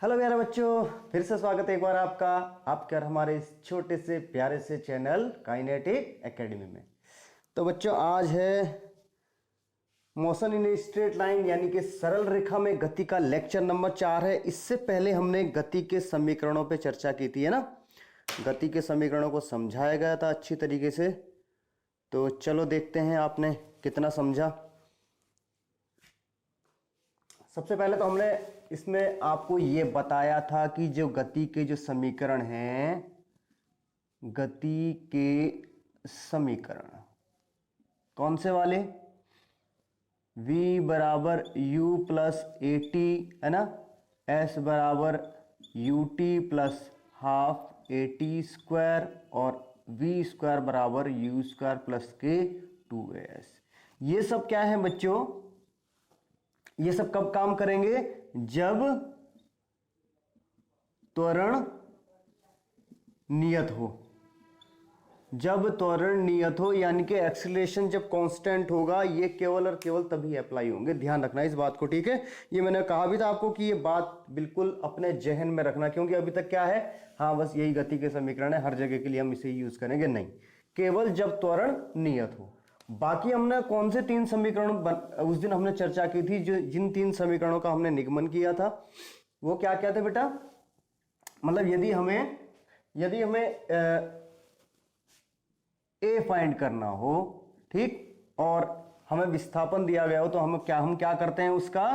Hello प्यारे बच्चों, फिर से स्वागत है एक बार आपका और हमारे इस छोटे से प्यारे से चैनल काइनेटिक एकेडमी में। तो बच्चों, आज है मोशन इन स्ट्रेट लाइन यानी कि सरल रेखा में गति का लेक्चर नंबर 4 है। इससे पहले हमने गति के समीकरणों पे चर्चा की थी, है ना। गति के समीकरणों को समझाया गया था अच्छी तरीके से। तो चलो देखते हैं आपने कितना समझा। सबसे पहले तो हमने इसमें आपको ये बताया था कि जो गति के जो समीकरण हैं, गति के समीकरण कौन से वाले, v बराबर u प्लस ए टी, है ना, s बराबर U T plus half A T square और v स्क्वायर बराबर यू स्क्वायर प्लस के 2as। ये सब क्या है बच्चों, ये सब कब काम करेंगे, जब त्वरण नियत हो। जब त्वरण नियत हो यानी कि एक्सीलरेशन जब कांस्टेंट होगा, ये केवल और केवल तभी अप्लाई होंगे। ध्यान रखना इस बात को, ठीक है। ये मैंने कहा भी था आपको कि ये बात बिल्कुल अपने जहन में रखना, क्योंकि अभी तक क्या है, हाँ बस यही गति के समीकरण है, हर जगह के लिए हम इसे यूज करेंगे, नहीं, केवल जब त्वरण नियत हो। बाकी हमने कौन से 3 समीकरण उस दिन हमने चर्चा की थी, जो जिन 3 समीकरणों का हमने निगमन किया था, वो क्या क्या थे बेटा। मतलब यदि हमें ए फाइंड करना हो, ठीक, और हमें विस्थापन दिया गया हो, तो हम क्या करते हैं, उसका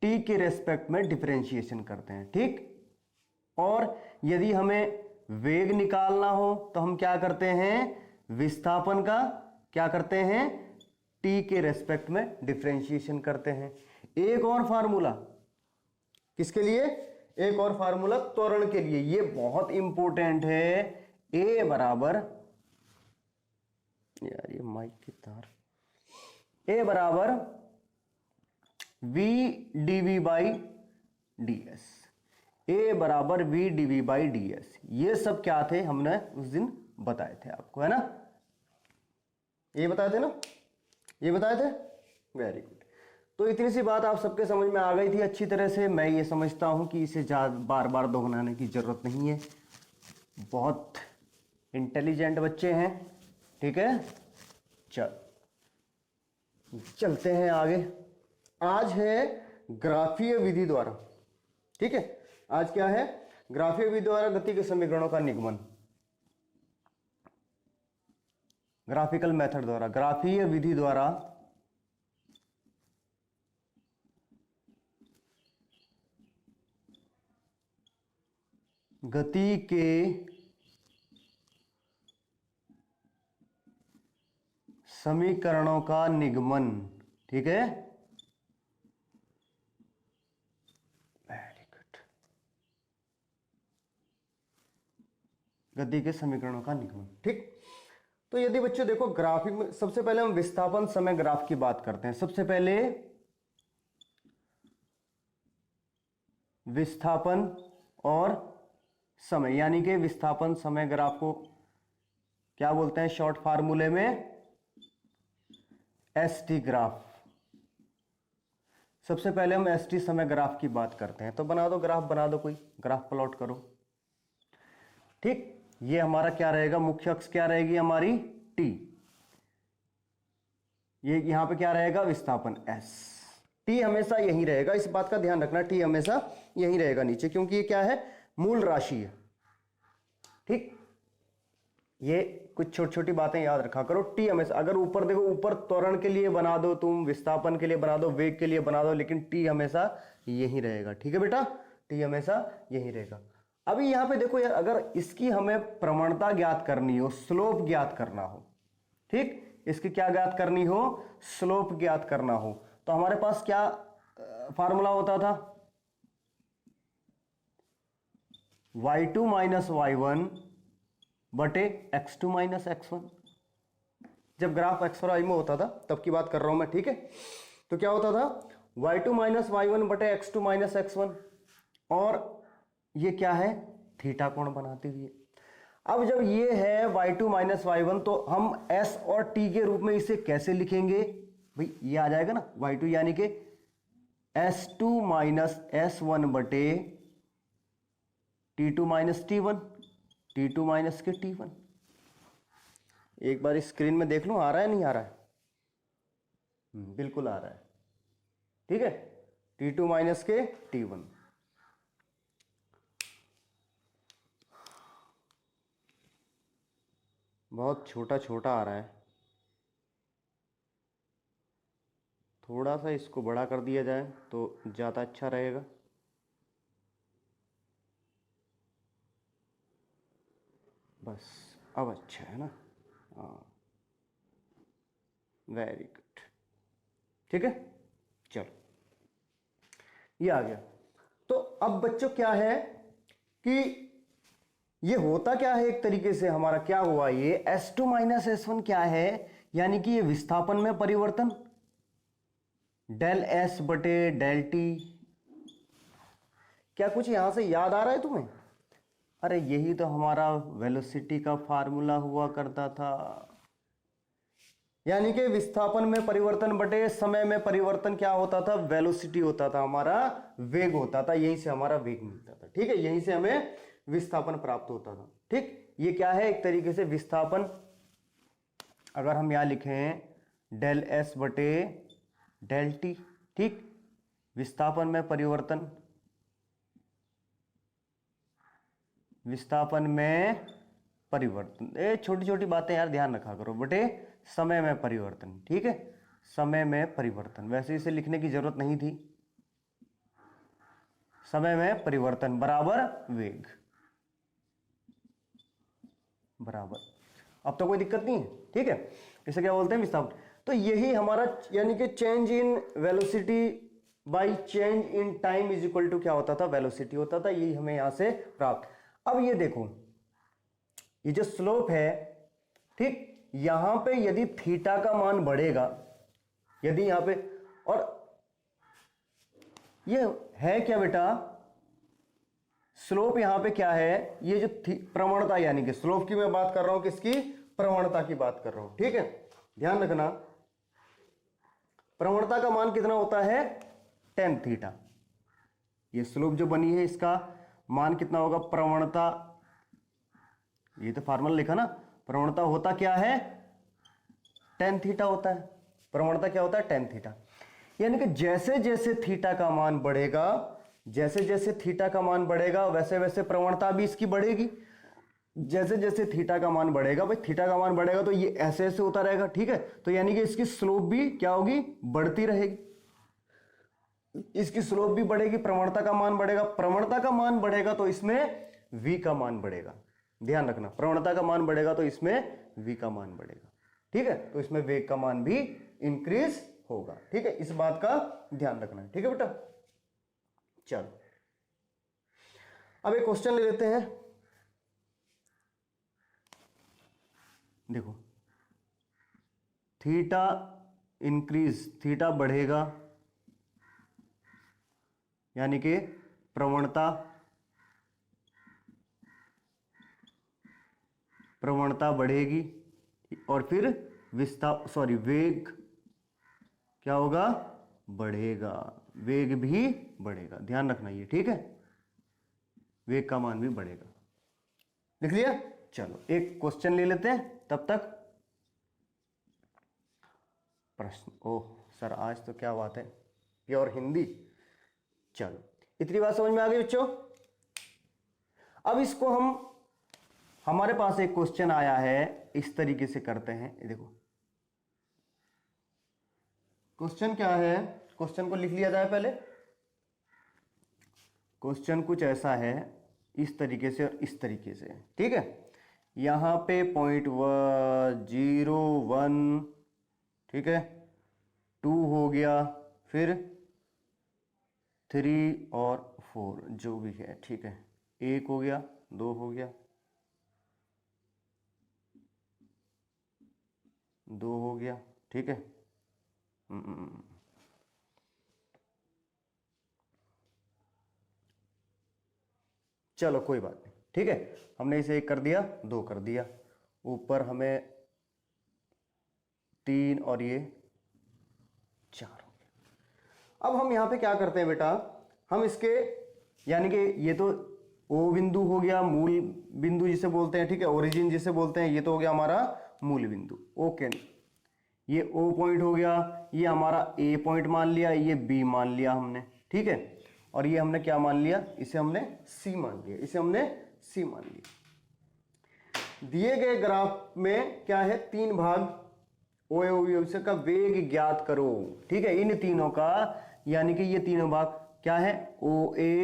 टी के रेस्पेक्ट में डिफरेंशिएशन करते हैं, ठीक। और यदि हमें वेग निकालना हो तो हम क्या करते हैं, विस्थापन का क्या करते हैं, टी के रेस्पेक्ट में डिफरेंशिएशन करते हैं। एक और फार्मूला किसके लिए, एक और फार्मूला त्वरण के लिए, ये बहुत इंपॉर्टेंट है। ए बराबर, यार ये माइक की तार, ए बराबर V D V by D S, A बराबर V D V by D S. ये सब क्या थे, हमने उस दिन बताए थे आपको, है ना, ये बताए थे ना, ये बताए थे, वेरी गुड। तो इतनी सी बात आप सबके समझ में आ गई थी अच्छी तरह से। मैं ये समझता हूं कि इसे बार बार दोहराने की जरूरत नहीं है, बहुत इंटेलिजेंट बच्चे हैं, ठीक है। चलते हैं आगे। आज है ग्राफीय विधि द्वारा, ठीक है, आज क्या है, ग्राफीय विधि द्वारा गति के समीकरणों का निगमन, ग्राफिकल मेथड द्वारा, ग्राफीय विधि द्वारा गति के समीकरणों का निगमन, ठीक है, वेरी गुड। गति के समीकरणों का निगमन, ठीक। तो यदि बच्चों देखो, ग्राफिक में सबसे पहले हम विस्थापन समय ग्राफ की बात करते हैं। सबसे पहले विस्थापन और समय, यानी कि विस्थापन समय ग्राफ को क्या बोलते हैं शॉर्ट फार्मूले में, एस टी ग्राफ। सबसे पहले हम एस टी समय ग्राफ की बात करते हैं। तो बना दो ग्राफ, बना दो, कोई ग्राफ प्लॉट करो, ठीक। ये हमारा क्या रहेगा, मुख्य अक्ष क्या रहेगी हमारी, टी। ये यहां पे क्या रहेगा, विस्थापन एस। टी हमेशा यही रहेगा, इस बात का ध्यान रखना, टी हमेशा यही रहेगा नीचे, क्योंकि ये क्या है, मूल राशि है, ठीक। ये कुछ छोटी छोटी बातें याद रखा करो। टी हमेशा, अगर ऊपर देखो, ऊपर त्वरण के लिए बना दो तुम, विस्थापन के लिए बना दो, वेग के लिए बना दो, लेकिन टी हमेशा यही रहेगा, ठीक है बेटा, टी हमेशा यही रहेगा। अभी यहां पे देखो यार, अगर इसकी हमें प्रवणता ज्ञात करनी हो, स्लोप ज्ञात करना हो, ठीक, इसकी क्या ज्ञात करनी हो, स्लोप ज्ञात करना हो, तो हमारे पास क्या फार्मूला होता था, y2 माइनस y1 बटे x2 माइनस x1। जब ग्राफ x और y में होता था तब की बात कर रहा हूं मैं, ठीक है। तो क्या होता था, y2 माइनस y1 बटे x2 माइनस x1, और ये क्या है, थीटा कोण बनाती हुई। अब जब ये है y2 माइनस y1, तो हम s और t के रूप में इसे कैसे लिखेंगे भाई, ये आ जाएगा ना y2 यानी कि S2 माइनस S1 बटे T2 minus T1, T2 minus के T1। एक बार स्क्रीन में देख लूं आ रहा है नहीं आ रहा है? बिल्कुल आ रहा है, ठीक है। T2 माइनस के T1। बहुत छोटा छोटा आ रहा है, थोड़ा सा इसको बड़ा कर दिया जाए तो ज़्यादा अच्छा रहेगा। बस अब अच्छा है ना? हाँ, वेरी गुड, ठीक है। चलो ये आ गया। तो अब बच्चों क्या है कि ये होता क्या है, एक तरीके से हमारा क्या हुआ, ये S2 माइनस S1 क्या है, यानी कि ये विस्थापन में परिवर्तन, डेल S बटे डेल टी। क्या कुछ यहां से याद आ रहा है तुम्हें? अरे यही तो हमारा वेलोसिटी का फार्मूला हुआ करता था, यानी कि विस्थापन में परिवर्तन बटे समय में परिवर्तन क्या होता था, वेलोसिटी होता था, हमारा वेग होता था, यहीं से हमारा वेग मिलता था, ठीक है, यहीं से हमें विस्थापन प्राप्त होता था, ठीक। ये क्या है, एक तरीके से विस्थापन, अगर हम यहां लिखें डेल एस बटे डेल टी, ठीक, विस्थापन में परिवर्तन, विस्थापन में परिवर्तन, ये छोटी छोटी बातें यार ध्यान रखा करो, बटे समय में परिवर्तन, ठीक है, समय में परिवर्तन, वैसे इसे लिखने की जरूरत नहीं थी, समय में परिवर्तन बराबर वेग, बराबर, अब तो कोई दिक्कत नहीं है, ठीक है। इसे क्या बोलते हैं, विस्थापन। तो यही हमारा यानी कि change in velocity by change in time is equal to क्या होता था, वेलोसिटी होता था, यही हमें यहां से प्राप्त। अब ये देखो, ये जो स्लोप है, ठीक, यहां पे यदि थीटा का मान बढ़ेगा, यदि यहां पे, और ये है क्या बेटा, स्लोप यहां पे क्या है, ये जो प्रवणता, यानी कि स्लोप की मैं बात कर रहा हूं, किसकी, प्रवणता की बात कर रहा हूं, ठीक है। ध्यान रखना, प्रवणता का मान कितना होता है, टेन थीटा। ये स्लोप जो बनी है इसका मान कितना होगा, प्रवणता, ये तो फार्मूला लिखा ना, प्रवणता होता क्या है, टेन थीटा होता है, प्रवणता क्या होता है, टेन थीटा। यानी कि जैसे जैसे थीटा का मान बढ़ेगा, जैसे जैसे थीटा का मान बढ़ेगा वैसे वैसे प्रवणता भी इसकी बढ़ेगी, जैसे जैसे थीटा का मान बढ़ेगा, भाई थीटा का मान बढ़ेगा तो ये ऐसे ऐसे होता रहेगा, ठीक है, तो यानी कि इसकी स्लोप भी क्या होगी, बढ़ती रहेगी, इसकी स्लोप भी बढ़ेगी, प्रवणता का मान बढ़ेगा, प्रवणता का मान बढ़ेगा तो इसमें v का मान बढ़ेगा, ध्यान रखना, प्रवणता का मान बढ़ेगा तो इसमें v का मान बढ़ेगा, ठीक है, तो इसमें वेग का मान भी इंक्रीज होगा, ठीक है, इस बात का ध्यान रखना है, ठीक है बेटा। चलो अब एक क्वेश्चन ले लेते हैं, देखो, थीटा इंक्रीज, थीटा बढ़ेगा, यानी कि प्रवणता, प्रवणता बढ़ेगी, और फिर वेग क्या होगा, बढ़ेगा, वेग भी बढ़ेगा, ध्यान रखना ये, ठीक है, वेग का मान भी बढ़ेगा, लिख लिया। चलो एक क्वेश्चन ले लेते हैं तब तक, प्रश्न, ओह सर आज तो क्या बात है, प्योर हिंदी। चलो इतनी बात समझ में आ गई बच्चों। अब इसको हमारे पास एक क्वेश्चन आया है, इस तरीके से करते हैं, देखो क्वेश्चन क्या है, क्वेश्चन को लिख लिया जाए पहले। क्वेश्चन कुछ ऐसा है, इस तरीके से और इस तरीके से, ठीक है, यहां पे 0.01, ठीक है, 2 हो गया, फिर 3 और 4 जो भी है, ठीक है, 1 हो गया, 2 हो गया, 2 हो गया, ठीक है, चलो कोई बात नहीं, ठीक है, हमने इसे 1 कर दिया, 2 कर दिया, ऊपर हमें 3 और ये 4 हो गया। अब हम यहाँ पे क्या करते हैं बेटा, हम इसके यानी कि ये तो ओ बिंदु हो गया, मूल बिंदु जिसे बोलते हैं, ठीक है, ओरिजिन जिसे बोलते हैं, ये तो हो गया हमारा मूल बिंदु। ओके, ये ओ पॉइंट हो गया, ये हमारा ए पॉइंट मान लिया, ये बी मान लिया हमने, ठीक है, और ये हमने क्या मान लिया, इसे हमने सी मान लिया, इसे हमने सी मान लिया। दिए गए ग्राफ में क्या है, 3 भाग, ओ ए ओ बी का वेग ज्ञात करो, ठीक है, इन तीनों का, यानी कि ये तीनों भाग क्या है, ओ ए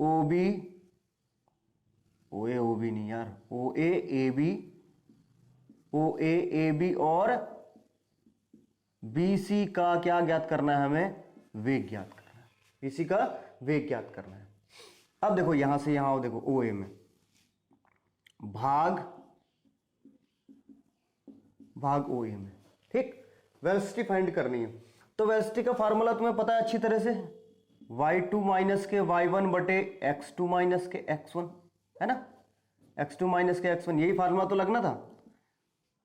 ओ बी, ओ ए ओ बी नहीं यार, O A B, O A B और बी सी का क्या ज्ञात करना है हमें, वेग ज्ञात करना है, बीसी का वेग ज्ञात करना है। अब देखो यहां से यहां आओ, देखो ओ ए में भाग ओ ए में, ठीक, वेलोसिटी फाइंड करनी है। तो वेलोसिटी का फार्मूला तुम्हें पता है अच्छी तरह से, y2 माइनस के y1 बटे x2 माइनस के x1, है ना, x2 माइनस के x1, यही फार्मूला तो लगना था।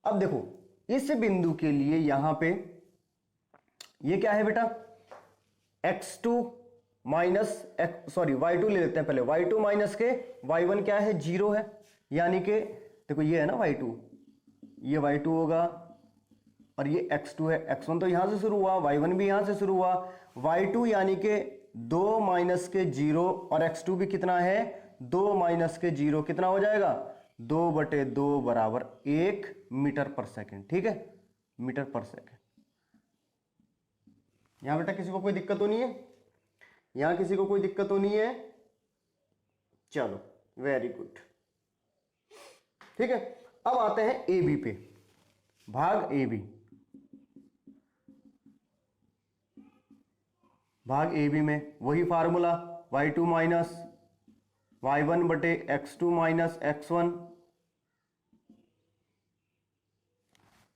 अब देखो इस बिंदु के लिए यहां पे ये क्या है बेटा, x2 माइनस सॉरी y2 ले लेते हैं पहले, y2 माइनस के y1 क्या है, 0 है, यानी कि देखो ये है ना y2, ये y2 होगा और ये x2 है, x1 तो यहां से शुरू हुआ, y1 भी यहां से शुरू हुआ, y2 यानी कि 2 माइनस के 0 और x2 भी कितना है, 2 माइनस के 0, कितना हो जाएगा, 2 बटे 2 बराबर 1 मीटर पर सेकेंड, ठीक है, मीटर पर सेकेंड। यहां बेटा किसी को कोई दिक्कत तो नहीं है, यहां किसी को कोई दिक्कत तो नहीं है, चलो वेरी गुड, ठीक है। अब आते हैं ए बी पे, भाग ए बी, भाग ए बी में वही फार्मूला, y2 माइनस y1 बटे x2 माइनस x1,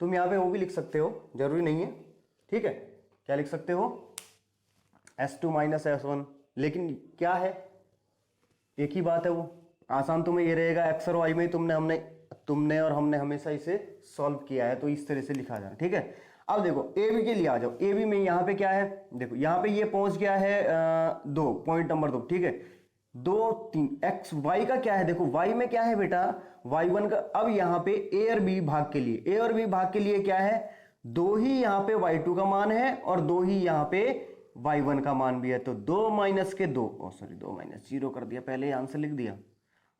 तुम यहां पे वो भी लिख सकते हो, जरूरी नहीं है, ठीक है, क्या लिख सकते हो, s2 माइनस s1, लेकिन क्या है, एक ही बात है, वो आसान तुम्हें ये रहेगा, x और y में तुमने और हमने हमेशा इसे सॉल्व किया है, तो इस तरह से लिखा जाए, ठीक है। अब देखो ए बी के लिए आ जाओ, ए बी में यहां पे क्या है, देखो यहां पे ये पहुंच गया है 2, पॉइंट नंबर 2, ठीक है, 2 3 एक्स वाई का क्या है, देखो वाई में क्या है बेटा, y1 का, अब यहां पे ए और बी भाग के लिए, ए और बी भाग के लिए क्या है, 2 ही यहां पे y2 का मान है और 2 ही यहां पे y1 का मान भी है, तो 2 माइनस के 2, सॉरी 2 माइनस 0 कर दिया, पहले आंसर लिख दिया,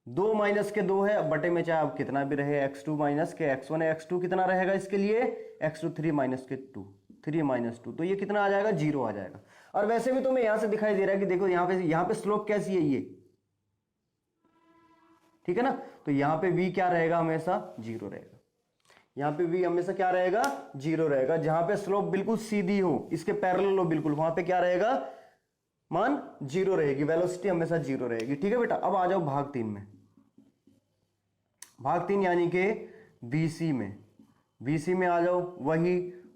2 माइनस के 2 है, अब बटे में चाहे अब कितना भी रहे, x2 माइनस के x1 है, x2 कितना रहेगा इसके लिए, x2 3 माइनस के 2, 3 माइनस 2, तो ये कितना आ जाएगा, 0 आ जाएगा। और वैसे भी तुम्हें यहां से दिखाई दे रहा है कि देखो यहां पे स्लोप कैसी है ये, ठीक है ना, तो यहां पे v क्या रहेगा, हमेशा 0 रहेगा, यहां पे v हमेशा क्या रहेगा, 0 रहेगा, जहां पे स्लोप बिल्कुल सीधी हो, इसके पैरेलल हो बिल्कुल, वहां पे क्या रहेगा, मान 0 रहेगी, वेलोसिटी हमेशा 0 रहेगी, ठीक है बेटा। अब आ जाओ भाग 3 में, भाग 3 यानी कि BC में, BC में आ जाओ, वही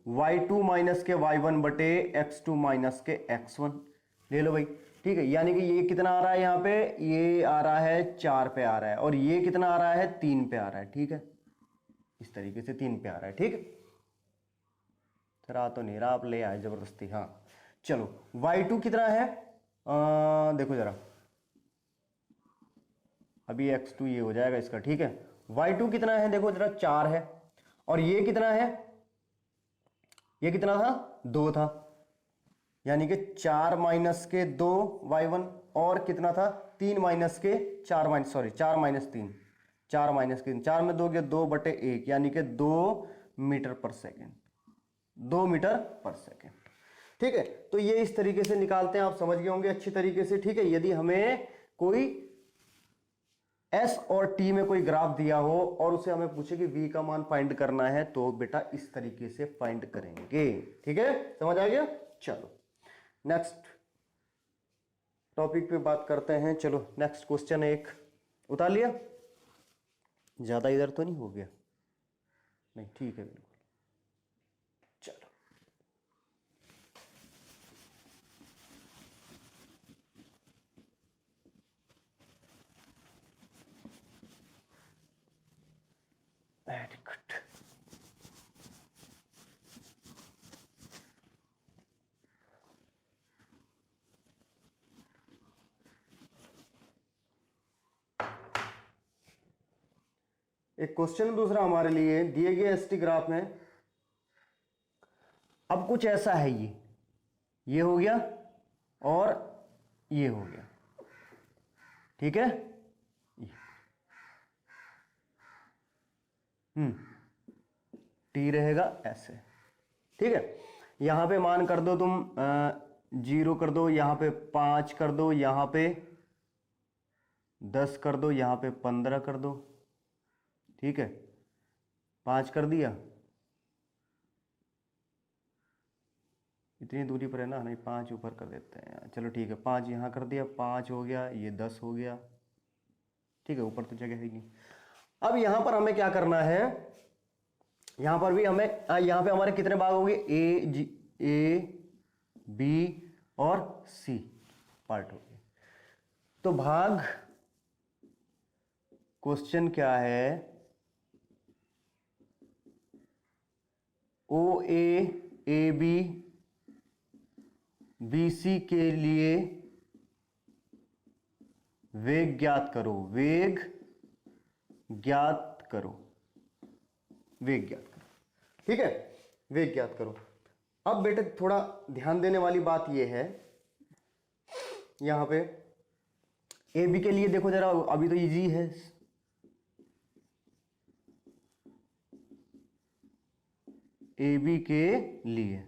y2 माइनस के y1 बटे x2 माइनस के x1 ले लो भाई, ठीक है, यानी कि ये कितना आ रहा है, यहाँ पे ये आ रहा है 4 पे आ रहा है, और ये कितना आ रहा है, 3 पे आ रहा है, ठीक है, इस तरीके से 3 पे आ रहा है, ठीक है, तो नहीं रहा, आप ले आए जबरदस्ती, हाँ चलो, y2 कितना है, देखो जरा, अभी x2 ये हो जाएगा इसका, ठीक है, y2 कितना है, देखो जरा 4 है, और ये कितना है, ये कितना था, 2 था, यानी कि 4 माइनस के 2 y1, और कितना था, 3 माइनस के 4 माइनस, सॉरी 4 माइनस 3, 4 माइनस 3, 4 में 2 गया 2 बटे 1, यानी कि 2 मीटर पर सेकेंड, 2 मीटर पर सेकेंड, ठीक है। तो ये इस तरीके से निकालते हैं, आप समझ गए होंगे अच्छी तरीके से, ठीक है। यदि हमें कोई S और T में कोई ग्राफ दिया हो और उसे हमें पूछे कि V का मान फाइंड करना है, तो बेटा इस तरीके से फाइंड करेंगे, ठीक है, समझ आ गया। चलो नेक्स्ट टॉपिक पे बात करते हैं, चलो नेक्स्ट क्वेश्चन एक उतार लिया, ज्यादा इधर तो नहीं हो गया, नहीं ठीक है बिल्कुल, चलो वेरी गुड। एक क्वेश्चन दूसरा हमारे लिए दिए गए एसटी ग्राफ में। अब कुछ ऐसा है, ये हो गया और ये हो गया, ठीक है। टी रहेगा ऐसे, ठीक है। यहां पे मान कर दो तुम 0 कर दो, यहां पे 5 कर दो, यहां पे 10 कर दो, यहां पे 15 कर दो, ठीक है। 5 कर दिया, इतनी दूरी पर है ना, नहीं 5 ऊपर कर देते हैं, चलो ठीक है। 5 यहाँ कर दिया, 5 हो गया, ये 10 हो गया, ठीक है। ऊपर तो जगह है नहीं। अब यहां पर हमें क्या करना है, यहां पर भी हमें यहां पे हमारे कितने भाग होंगे, ए बी और सी पार्ट हो गए। तो भाग क्वेश्चन क्या है, ओ ए बी बी सी के लिए वेग ज्ञात करो, वेग ज्ञात करो, वेग ज्ञात करो, ठीक है। वेग ज्ञात करो। अब बेटे थोड़ा ध्यान देने वाली बात यह है, यहां पे ए बी के लिए देखो जरा, अभी तो इजी है। ए बी के लिए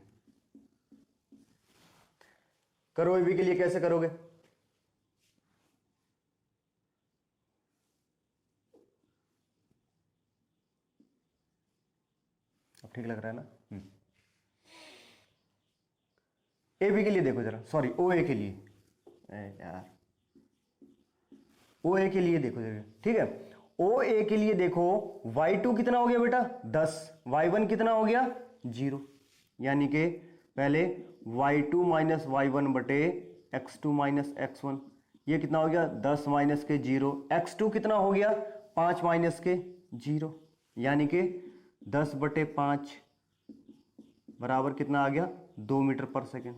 करो, ए बी के लिए कैसे करोगे, अब ठीक लग रहा है ना। ए बी के लिए देखो जरा, सॉरी ओ ए के लिए, यार ओ ए के लिए देखो जरा, ठीक है। ओ ए के लिए देखो, y2 कितना हो गया बेटा 10, y1 कितना हो गया 0, यानी कि पहले y2 माइनस y1 बटे x2 माइनस x1, ये कितना हो गया 10 माइनस के 0, x2 कितना हो गया 5 माइनस के 0, यानी कि 10 बटे 5 बराबर कितना आ गया 2 मीटर पर सेकेंड,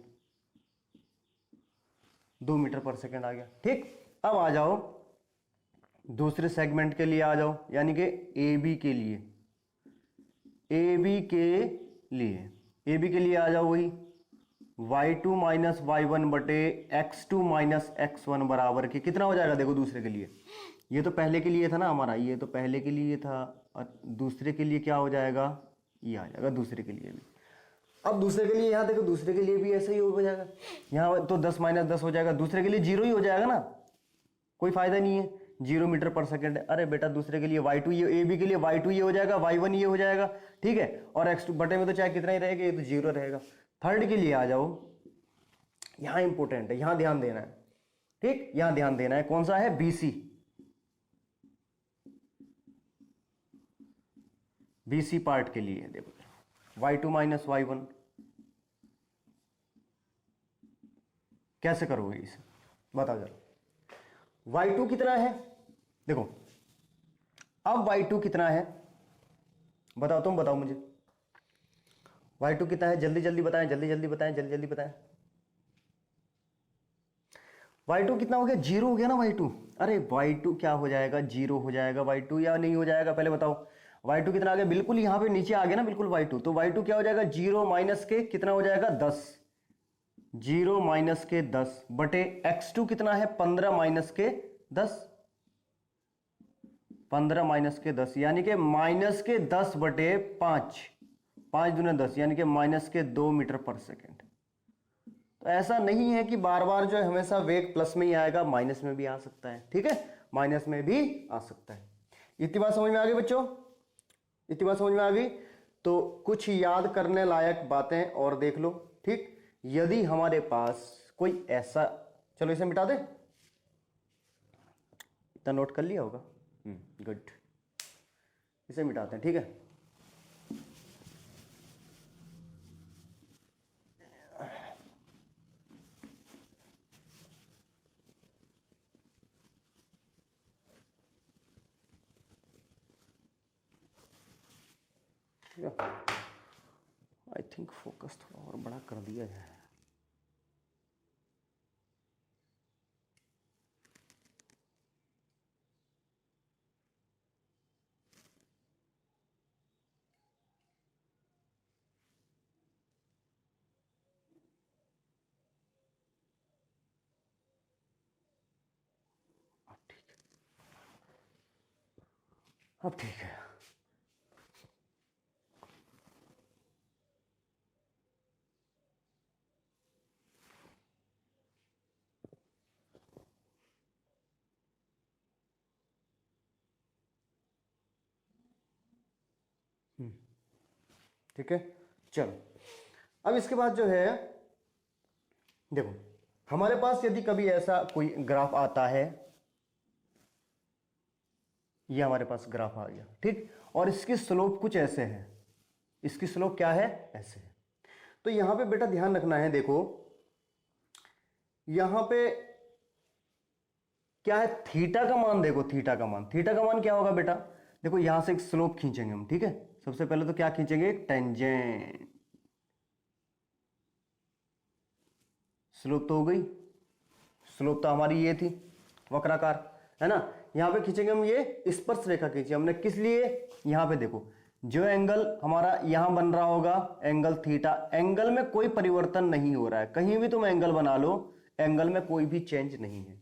2 मीटर पर सेकेंड आ गया, ठीक। अब आ जाओ दूसरे सेगमेंट के लिए आ जाओ, यानी कि ए बी के लिए, ए बी के लिए, ए बी के लिए आ जाओ, वही y2 माइनस y1 बटे x2 माइनस x1 बराबर के कितना हो जाएगा, देखो दूसरे के लिए, ये तो पहले के लिए था ना हमारा, ये तो पहले के लिए था, और दूसरे के लिए क्या हो जाएगा, ये आ जाएगा दूसरे के लिए भी। अब दूसरे के लिए यहां देखो, दूसरे के लिए भी ऐसा ही हो जाएगा, यहां तो 10 माइनस 10 हो जाएगा, दूसरे के लिए 0 ही हो जाएगा ना, कोई फायदा नहीं है, 0 मीटर पर सेकेंड। अरे बेटा दूसरे के लिए y2 ये, ए बी के लिए y2 ये हो जाएगा, y1 ये हो जाएगा, ठीक है। और x2 बटे में तो चाहे कितना ही रहेगा, ये तो 0 रहेगा। थर्ड के लिए आ जाओ, यहां इंपॉर्टेंट है, यहां ध्यान देना है, ठीक, यहां ध्यान देना है, कौन सा है BC, BC पार्ट के लिए देखो y2 माइनस y1 कैसे करोगे इसे, बताओ जरा। y2 कितना है, देखो अब y2 कितना है, बताओ तुम बताओ मुझे, y2 कितना है, जल्दी जल्दी बताएं, जल्दी जल्दी बताएं, जल्दी जल्दी बताएं। y2 कितना हो गया, 0 हो गया ना y2, अरे y2 क्या हो जाएगा, 0 हो जाएगा y2 या नहीं हो जाएगा, पहले बताओ। y2 कितना आ गया, बिल्कुल यहां पे नीचे आ गया ना बिल्कुल y2, तो y2 क्या हो जाएगा 0 माइनस के कितना हो जाएगा 10, 0 माइनस के 10 बटे x2 कितना है 15 माइनस के 10, 15 माइनस के 10 यानी कि माइनस के 10 बटे 5, 5 दूने 10 यानी कि माइनस के 2 मीटर पर सेकेंड। तो ऐसा नहीं है कि बार बार जो है हमेशा वेग प्लस में ही आएगा, माइनस में भी आ सकता है, ठीक है, माइनस में भी आ सकता है। इतनी बात समझ में आ गई बच्चों, इतनी बात समझ में आ गई। तो कुछ याद करने लायक बातें और देख लो, ठीक। यदि हमारे पास कोई ऐसा, चलो इसे मिटा दे, इतना नोट कर लिया होगा, गुड, इसे मिटाते हैं, ठीक है। आई थिंक फोकस थोड़ा और बड़ा कर दिया है। अब ठीक है, ठीक है। चलो अब इसके बाद जो है देखो, हमारे पास यदि कभी ऐसा कोई ग्राफ आता है, ये हमारे पास ग्राफ आ गया, ठीक, और इसकी स्लोप कुछ ऐसे है, इसकी स्लोप क्या है, ऐसे है। तो यहां पे बेटा ध्यान रखना है, देखो यहां पे क्या है, थीटा का मान, देखो थीटा का मान, थीटा का मान क्या होगा बेटा, देखो यहां से एक स्लोप खींचेंगे हम, ठीक है। सबसे पहले तो क्या खींचेंगे, एक टेंजेंट, स्लोप तो हो गई, स्लोप तो हमारी ये थी वक्राकार, है ना। यहां पे खींचेंगे हम, ये स्पर्श रेखा खींची हमने, किस लिए, यहां पे देखो जो एंगल हमारा यहां बन रहा होगा एंगल थीटा, एंगल में कोई परिवर्तन नहीं हो रहा है, कहीं भी तुम एंगल बना लो एंगल में कोई भी चेंज नहीं है,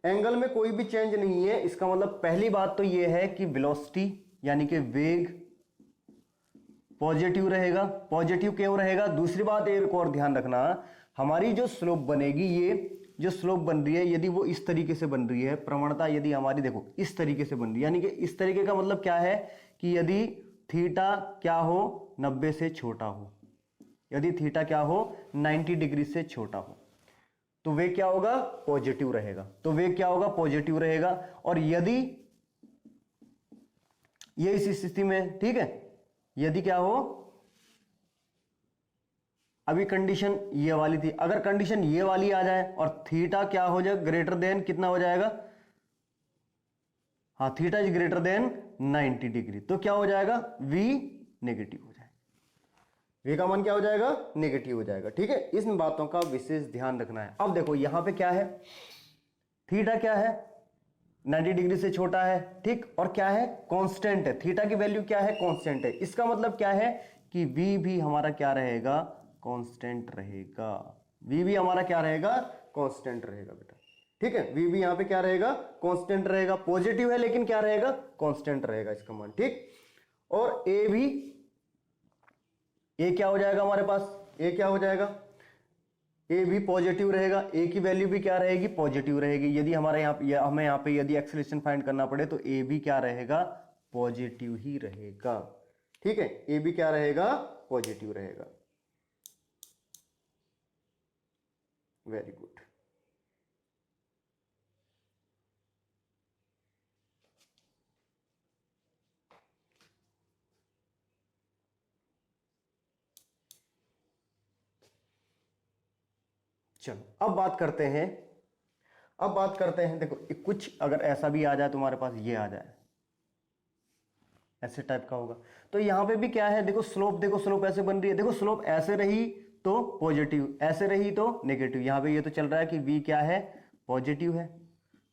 एंगल में कोई भी चेंज नहीं है। इसका मतलब पहली बात तो ये है कि वेलोसिटी यानी कि वेग पॉजिटिव रहेगा, पॉजिटिव क्यों रहेगा। दूसरी बात एक और ध्यान रखना, हमारी जो स्लोप बनेगी, ये जो स्लोप बन रही है यदि वो इस तरीके से बन रही है, प्रवणता यदि हमारी देखो इस तरीके से बन रही है, यानी कि इस तरीके का मतलब क्या है कि यदि थीटा क्या हो 90 से छोटा हो, यदि थीटा क्या हो 90 डिग्री से छोटा हो, तो वे क्या होगा, पॉजिटिव रहेगा, तो वे क्या होगा, पॉजिटिव रहेगा। और यदि ये इस स्थिति में, ठीक है, यदि क्या हो, अभी कंडीशन ये वाली थी, अगर कंडीशन ये वाली आ जाए और थीटा क्या हो जाए, ग्रेटर देन कितना हो जाएगा, हाँ theta is greater than 90 degree, तो क्या हो जाएगा, v नेगेटिव हो जाएगा, v का मान क्या हो जाएगा, नेगेटिव हो जाएगा, ठीक है। इन बातों का विशेष ध्यान रखना है। अब देखो यहां पे क्या है, थीटा क्या है, 90 डिग्री से छोटा है, ठीक, और क्या है, कांस्टेंट है, थीटा की वैल्यू क्या है, कांस्टेंट है। इसका मतलब क्या है कि v भी हमारा क्या रहेगा, कांस्टेंट रहेगा, v भी हमारा क्या रहेगा, कांस्टेंट रहेगा बेटा, ठीक है। v भी यहां पे क्या रहेगा, कांस्टेंट रहेगा, पॉजिटिव है लेकिन क्या रहेगा, कांस्टेंट रहेगा इसका मान, ठीक। और a भी, a क्या हो जाएगा हमारे पास, a क्या हो जाएगा, ए भी पॉजिटिव रहेगा, ए की वैल्यू भी क्या रहेगी, पॉजिटिव रहेगी। यदि हमारे हमें यहाँ पे यदि एक्सेलरेशन फाइंड करना पड़े तो ए भी क्या रहेगा, पॉजिटिव ही रहेगा, ठीक है, ए भी क्या रहेगा, पॉजिटिव रहेगा। Very good. चलो अब बात करते हैं, देखो कुछ अगर ऐसा भी आ जाए तुम्हारे पास, ये आ जाए ऐसे टाइप का होगा, तो यहां पे भी क्या है, देखो स्लोप, देखो स्लोप ऐसे बन रही है, देखो स्लोप ऐसे रही तो पॉजिटिव, ऐसे रही तो नेगेटिव। यहां पे ये तो चल रहा है कि v क्या है, पॉजिटिव है,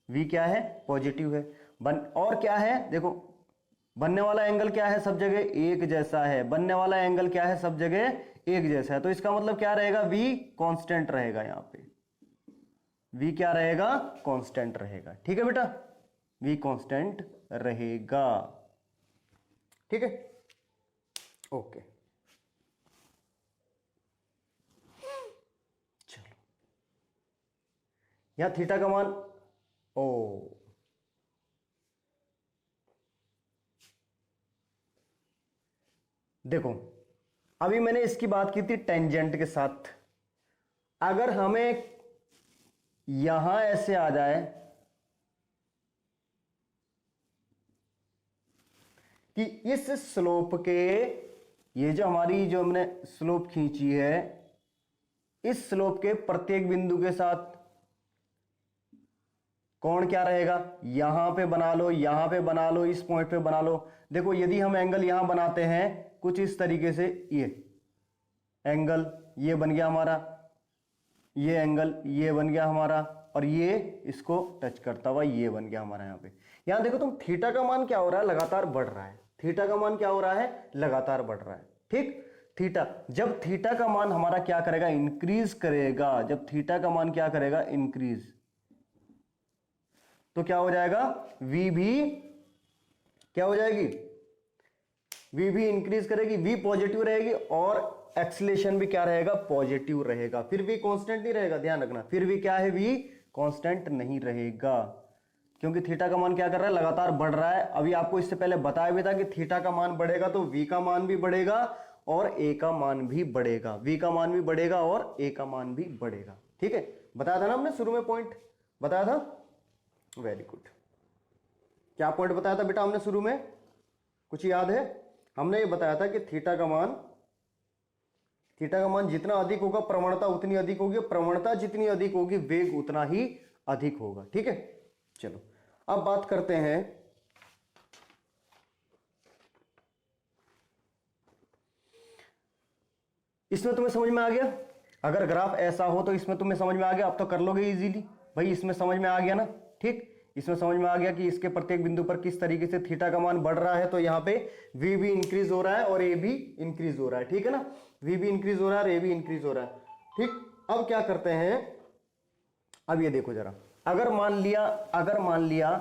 v क्या है, पॉजिटिव है। और क्या है, देखो बनने वाला एंगल क्या है, सब जगह एक जैसा है, बनने वाला एंगल क्या है, सब जगह एक जैसा है, तो इसका मतलब क्या रहेगा, v कांस्टेंट रहेगा, यहां पे v क्या रहेगा, कांस्टेंट रहेगा, ठीक है बेटा, v कांस्टेंट रहेगा, ठीक है, ओके। चलो यहां थीटा का मान, ओ देखो अभी मैंने इसकी बात की थी टेंजेंट के साथ, अगर हमें यहां ऐसे आ जाए कि इस स्लोप के, ये जो हमारी जो हमने स्लोप खींची है, इस स्लोप के प्रत्येक बिंदु के साथ कोण क्या रहेगा, यहां पे बना लो, यहां पे बना लो, इस पॉइंट पे बना लो। देखो यदि हम एंगल यहां बनाते हैं कुछ इस तरीके से, ये एंगल ये बन गया हमारा, ये एंगल ये बन गया हमारा, और ये इसको टच करता हुआ ये बन गया हमारा। यहां देखो तुम, थीटा का मान क्या हो रहा है, लगातार बढ़ रहा है, थीटा का मान क्या हो रहा है, लगातार बढ़ रहा है, ठीक। थीटा, जब थीटा का मान हमारा क्या करेगा, इंक्रीज करेगा, जब थीटा का मान क्या करेगा, इंक्रीज, तो क्या हो जाएगा, v भी क्या हो जाएगी, v भी इंक्रीज करेगी, v पॉजिटिव रहेगी और एक्सीलरेशन भी क्या रहेगा, पॉजिटिव रहेगा। फिर v कांस्टेंट नहीं रहेगा, ध्यान रखना, फिर v क्या है, v कांस्टेंट नहीं रहेगा, क्योंकि थीटा का मान क्या कर रहा है, लगातार बढ़ रहा है। अभी आपको इससे पहले बताया भी था कि थीटा का मान बढ़ेगा तो v का मान भी बढ़ेगा और a का मान भी बढ़ेगा, v का मान भी बढ़ेगा और a का मान भी बढ़ेगा। ठीक है, बताया था ना हमने शुरू में, पॉइंट बताया था, वेरी गुड। क्या पॉइंट बताया था बेटा हमने शुरू में, कुछ याद है? हमने ये बताया था कि थीटा का मान जितना अधिक होगा प्रवणता उतनी अधिक होगी, प्रवणता जितनी अधिक होगी वेग उतना ही अधिक होगा। ठीक है, चलो अब बात करते हैं इसमें, तुम्हें समझ में आ गया? अगर ग्राफ ऐसा हो तो इसमें तुम्हें समझ में आ गया, अब तो कर लोगे इजीली भाई, इसमें समझ में आ गया ना। ठीक, इसमें समझ में आ गया कि इसके प्रत्येक बिंदु पर किस तरीके से थीटा का मान बढ़ रहा है, तो यहाँ पे v भी इंक्रीज हो रहा है और a भी इंक्रीज हो रहा है। ठीक है ना, v भी इंक्रीज हो रहा है और a भी इंक्रीज हो रहा है। ठीक, अब क्या करते हैं, अब ये देखो जरा, अगर मान लिया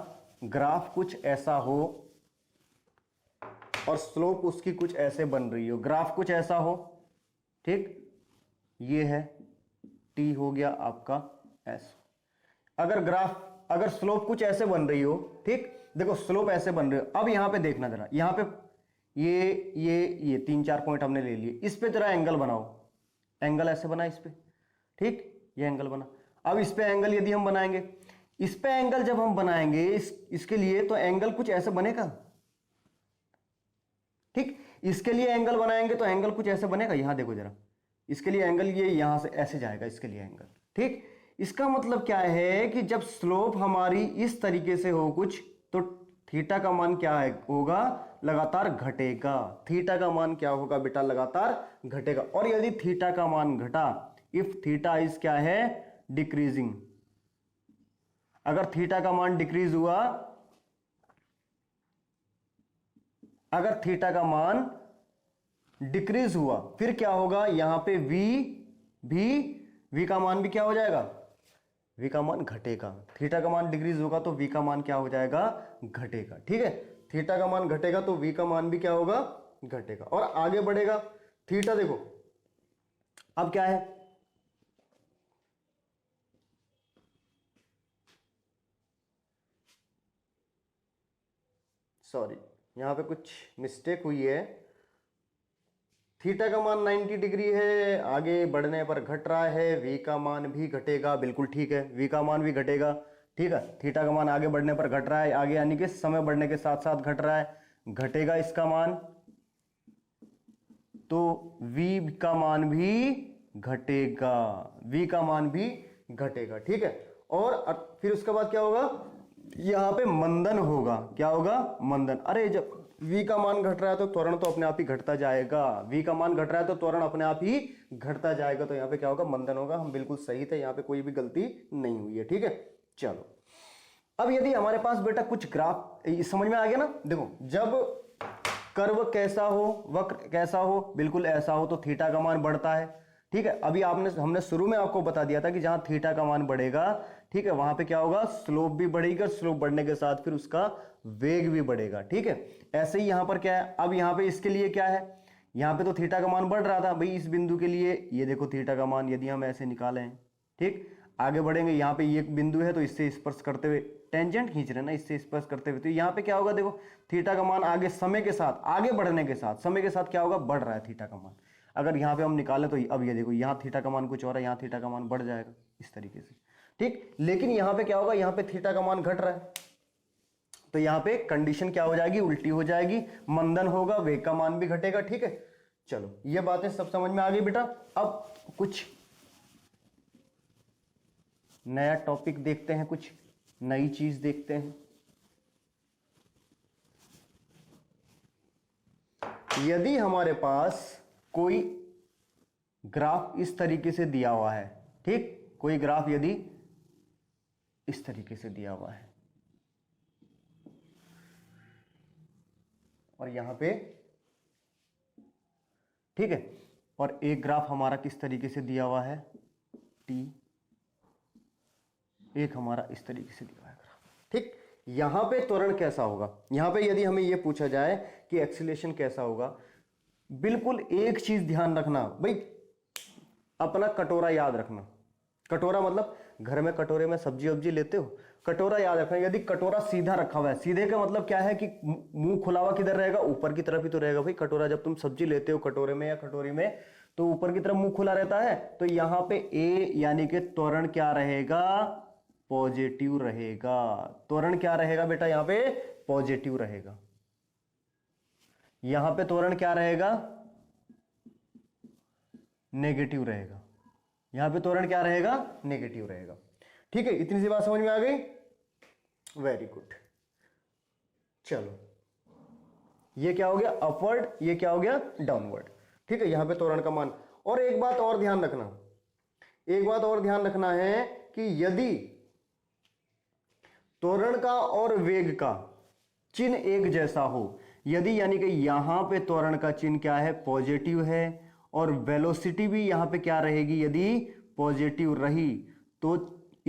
ग्राफ कुछ ऐसा हो और स्लोप उसकी कुछ ऐसे बन रही हो, ग्राफ कुछ ऐसा हो, ठीक, ये है t हो गया आपका s। अगर स्लोप कुछ ऐसे बन रही हो, ठीक, देखो स्लोप ऐसे बन रही हो, अब यहां पे देखना जरा, यहां पे ये 3-4 पॉइंट हमने ले लिए, इस पे जरा एंगल बनाओ, एंगल ऐसे बना इस पे, ठीक, ये एंगल बना। अब इस पे एंगल यदि हम बनाएंगे, इस पे एंगल जब हम बनाएंगे इसके लिए, तो एंगल कुछ ऐसे बनेगा, ठीक, इसके लिए एंगल बनाएंगे तो एंगल कुछ ऐसे बनेगा, यहां देखो जरा, इसके लिए एंगल ये यहां से ऐसे जाएगा, इसके लिए एंगल, ठीक। इसका मतलब क्या है कि जब स्लोप हमारी इस तरीके से हो कुछ, तो थीटा का मान क्या है, होगा, लगातार घटेगा। थीटा का मान क्या होगा बेटा, लगातार घटेगा। और यदि थीटा का मान घटा, इफ थीटा इज क्या है, डिक्रीजिंग, अगर थीटा का मान डिक्रीज हुआ, अगर थीटा का मान डिक्रीज हुआ, फिर क्या होगा, यहां पे v का मान भी क्या हो जाएगा, v का मान घटेगा। थीटा का मान डिक्रीज होगा तो v का मान क्या हो जाएगा, घटेगा। ठीक है, थीटा का मान घटेगा तो v का मान भी क्या होगा, घटेगा और आगे बढ़ेगा। थीटा देखो अब क्या है, सॉरी यहां पे कुछ मिस्टेक हुई है, थीटा का मान 90 डिग्री है, आगे बढ़ने पर घट रहा है, v का मान भी घटेगा, बिल्कुल ठीक है, v का मान भी घटेगा। ठीक है, थीटा का मान आगे बढ़ने पर घट रहा है, आगे यानी कि समय बढ़ने के साथ साथ घट रहा है, घटेगा इसका मान, तो v का मान भी घटेगा, v का मान भी घटेगा। ठीक है, और फिर उसके बाद क्या होगा, यहां पे मंदन होगा, क्या होगा, मंदन। अरे जब v का मान घट रहा है तो त्वरण तो अपने आप ही घटता जाएगा, v का मान घट रहा है तो त्वरण अपने आप ही घटता जाएगा, तो यहाँ पे क्या होगा, मंदन होगा। हम बिल्कुल सही थे, यहाँ पे कोई भी गलती नहीं हुई है। ठीक है, चलो अब यदि हमारे पास बेटा कुछ ग्राफ, समझ में आ गया ना, देखो जब कर्व कैसा हो, वक्र कैसा हो, बिल्कुल ऐसा हो, तो थीटा का मान बढ़ता है। ठीक है, अभी हमने शुरू में आपको बता दिया था कि जहां थीटा का मान बढ़ेगा, ठीक है, वहां पे क्या होगा, स्लोप भी बढ़ेगा, स्लोप बढ़ने के साथ फिर उसका वेग भी बढ़ेगा। ठीक है, ऐसे ही यहां पर क्या है, अब यहां पे इसके लिए क्या है, यहां पे तो थीटा का मान बढ़ रहा था भाई, इस बिंदु के लिए ये देखो थीटा का मान यदि हम ऐसे निकालें, ठीक, आगे बढ़ेंगे, यहाँ पे ये एक बिंदु है तो इससे स्पर्श करते हुए, टेंजेंट खींच रहे ना, इससे स्पर्श करते हुए, तो यहाँ पे क्या होगा, देखो थीटा का मान आगे समय के साथ, आगे बढ़ने के साथ, समय के साथ क्या होगा, बढ़ रहा है थीटा का मान। अगर यहाँ पे हम निकालें तो अब ये देखो, यहाँ थीटा का मान कुछ और है, यहाँ थीटा का मान बढ़ जाएगा इस तरीके से। ठीक, लेकिन यहाँ पे क्या होगा, यहाँ पे थीटा का मान घट रहा है, तो यहाँ पे कंडीशन क्या हो जाएगी, उल्टी हो जाएगी, मंदन होगा, वेग का मान भी घटेगा। ठीक है, चलो ये बातें सब समझ में आ गई बेटा। अब कुछ नया टॉपिक देखते हैं, कुछ नई चीज देखते हैं। यदि हमारे पास कोई ग्राफ इस तरीके से दिया हुआ है, ठीक, कोई ग्राफ यदि इस तरीके से दिया हुआ है और यहां पे, ठीक है, और एक ग्राफ हमारा किस तरीके से दिया हुआ है, टी, एक हमारा इस तरीके से दिया हुआ है ग्राफ। ठीक, यहां पे त्वरण कैसा होगा, यहां पे यदि हमें यह पूछा जाए कि एक्सीलरेशन कैसा होगा, बिल्कुल एक चीज ध्यान रखना भाई, अपना कटोरा याद रखना। कटोरा मतलब घर में कटोरे में सब्जी वब्जी लेते हो, कटोरा याद रखना। यदि कटोरा सीधा रखा हुआ है, सीधे का मतलब क्या है कि मुंह खुला हुआ किधर रहेगा, ऊपर की तरफ ही तो रहेगा भाई। कटोरा जब तुम सब्जी लेते हो कटोरे में या कटोरी में, तो ऊपर की तरफ मुंह खुला रहता है। तो यहां पे ए यानी कि त्वरण क्या रहेगा, पॉजिटिव रहेगा। त्वरण क्या रहेगा बेटा, यहां पे पॉजिटिव रहेगा। यहां पे त्वरण क्या रहेगा, नेगेटिव रहेगा। यहां पे त्वरण क्या रहेगा, नेगेटिव रहेगा। ठीक है, इतनी सी बात समझ में आ गई, वेरी गुड। चलो ये क्या हो गया अपवर्ड, ये क्या हो गया डाउनवर्ड। ठीक है, यहां पे त्वरण का मान। और एक बात और ध्यान रखना, एक बात और ध्यान रखना है कि यदि त्वरण का और वेग का चिन्ह एक जैसा हो, यदि यानी कि यहां पे त्वरण का चिन्ह क्या है, पॉजिटिव है, और वेलोसिटी भी यहां पे क्या रहेगी, यदि पॉजिटिव रही, तो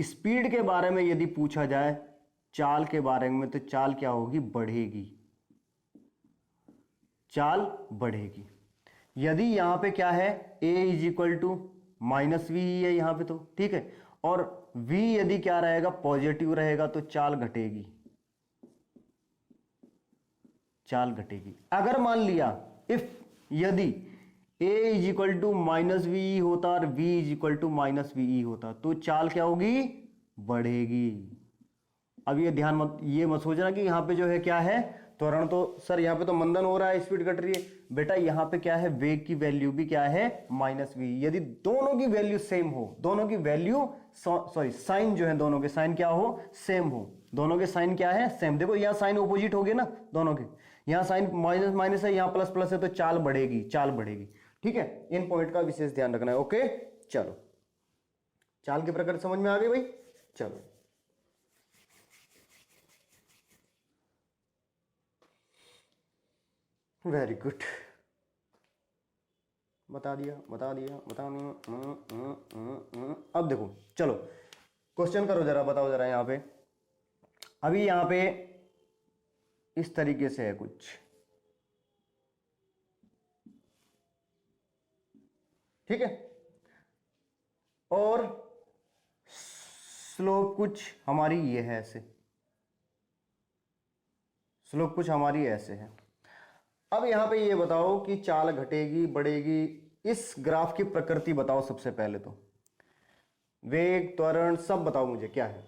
स्पीड के बारे में यदि पूछा जाए, चाल के बारे में, तो चाल क्या होगी, बढ़ेगी। चाल बढ़ेगी। यदि यहां पे क्या है, a is equal to minus v है यहां पे, तो ठीक है, और v यदि क्या रहेगा, पॉजिटिव रहेगा, तो चाल घटेगी। चाल घटेगी। अगर मान लिया इफ यदि a is equal to minus v होता और v is equal to minus v होता, तो चाल क्या होगी, बढ़ेगी। अब ये ध्यान मत, ये मत सोचना कि यहां पे जो है क्या है त्वरण, तो सर यहां पे तो मंदन हो रहा है, स्पीड घट रही है। बेटा यहां पे क्या है, वेग की वैल्यू भी क्या है, माइनस वी। यदि दोनों की वैल्यू सेम हो, दोनों की वैल्यू सॉरी साइन जो है, दोनों के साइन क्या हो, सेम हो। दोनों के साइन क्या है, सेम। देखो यहां साइन ऑपोजिट हो गए ना दोनों के, यहां साइन माइनस माइनस है, यहां प्लस प्लस है, तो चाल बढ़ेगी, चाल बढ़ेगी। ठीक है, इन पॉइंट का विशेष ध्यान रखना है। ओके चलो, चाल के प्रकार समझ में आ गए भाई। चलो वेरी गुड, बता दिया बता दिया बता दिया। अब देखो चलो क्वेश्चन करो जरा, बताओ जरा यहां पे। अभी यहां पे इस तरीके से है कुछ, ठीक है, और स्लोप कुछ हमारी ये है ऐसे, स्लोप कुछ हमारी ऐसे है। अब यहां पे ये बताओ कि चाल घटेगी बढ़ेगी, इस ग्राफ की प्रकृति बताओ सबसे पहले तो। वेग त्वरण सब बताओ मुझे क्या है।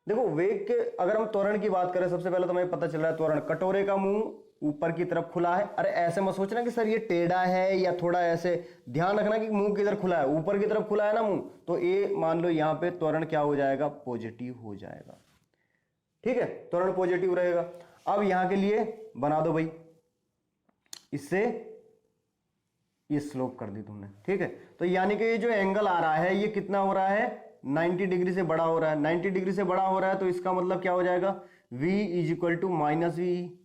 देखो वेग के, अगर हम त्वरण की बात करें, सबसे पहले तो हमें पता चल रहा है त्वरण, कटोरे का मुंह ऊपर की तरफ खुला है। अरे ऐसे मत सोचना कि सर ये टेढ़ा है या थोड़ा ऐसे, ध्यान रखना कि मुंह किधर खुला है, ऊपर की तरफ खुला है ना मुंह, तो ये मान लो यहां पे त्वरण क्या हो जाएगा, पॉजिटिव हो जाएगा। ठीक है, त्वरण पॉजिटिव रहेगा। अब यहां के लिए बना दो भाई, इससे ये स्लोप कर दी तुमने। ठीक है, तो यानी कि ये जो एंगल आ रहा है ये कितना हो रहा है, 90 डिग्री से बड़ा हो रहा है। 90 डिग्री से बड़ा हो रहा है तो इसका मतलब क्या हो जाएगा, v is equal to minus v.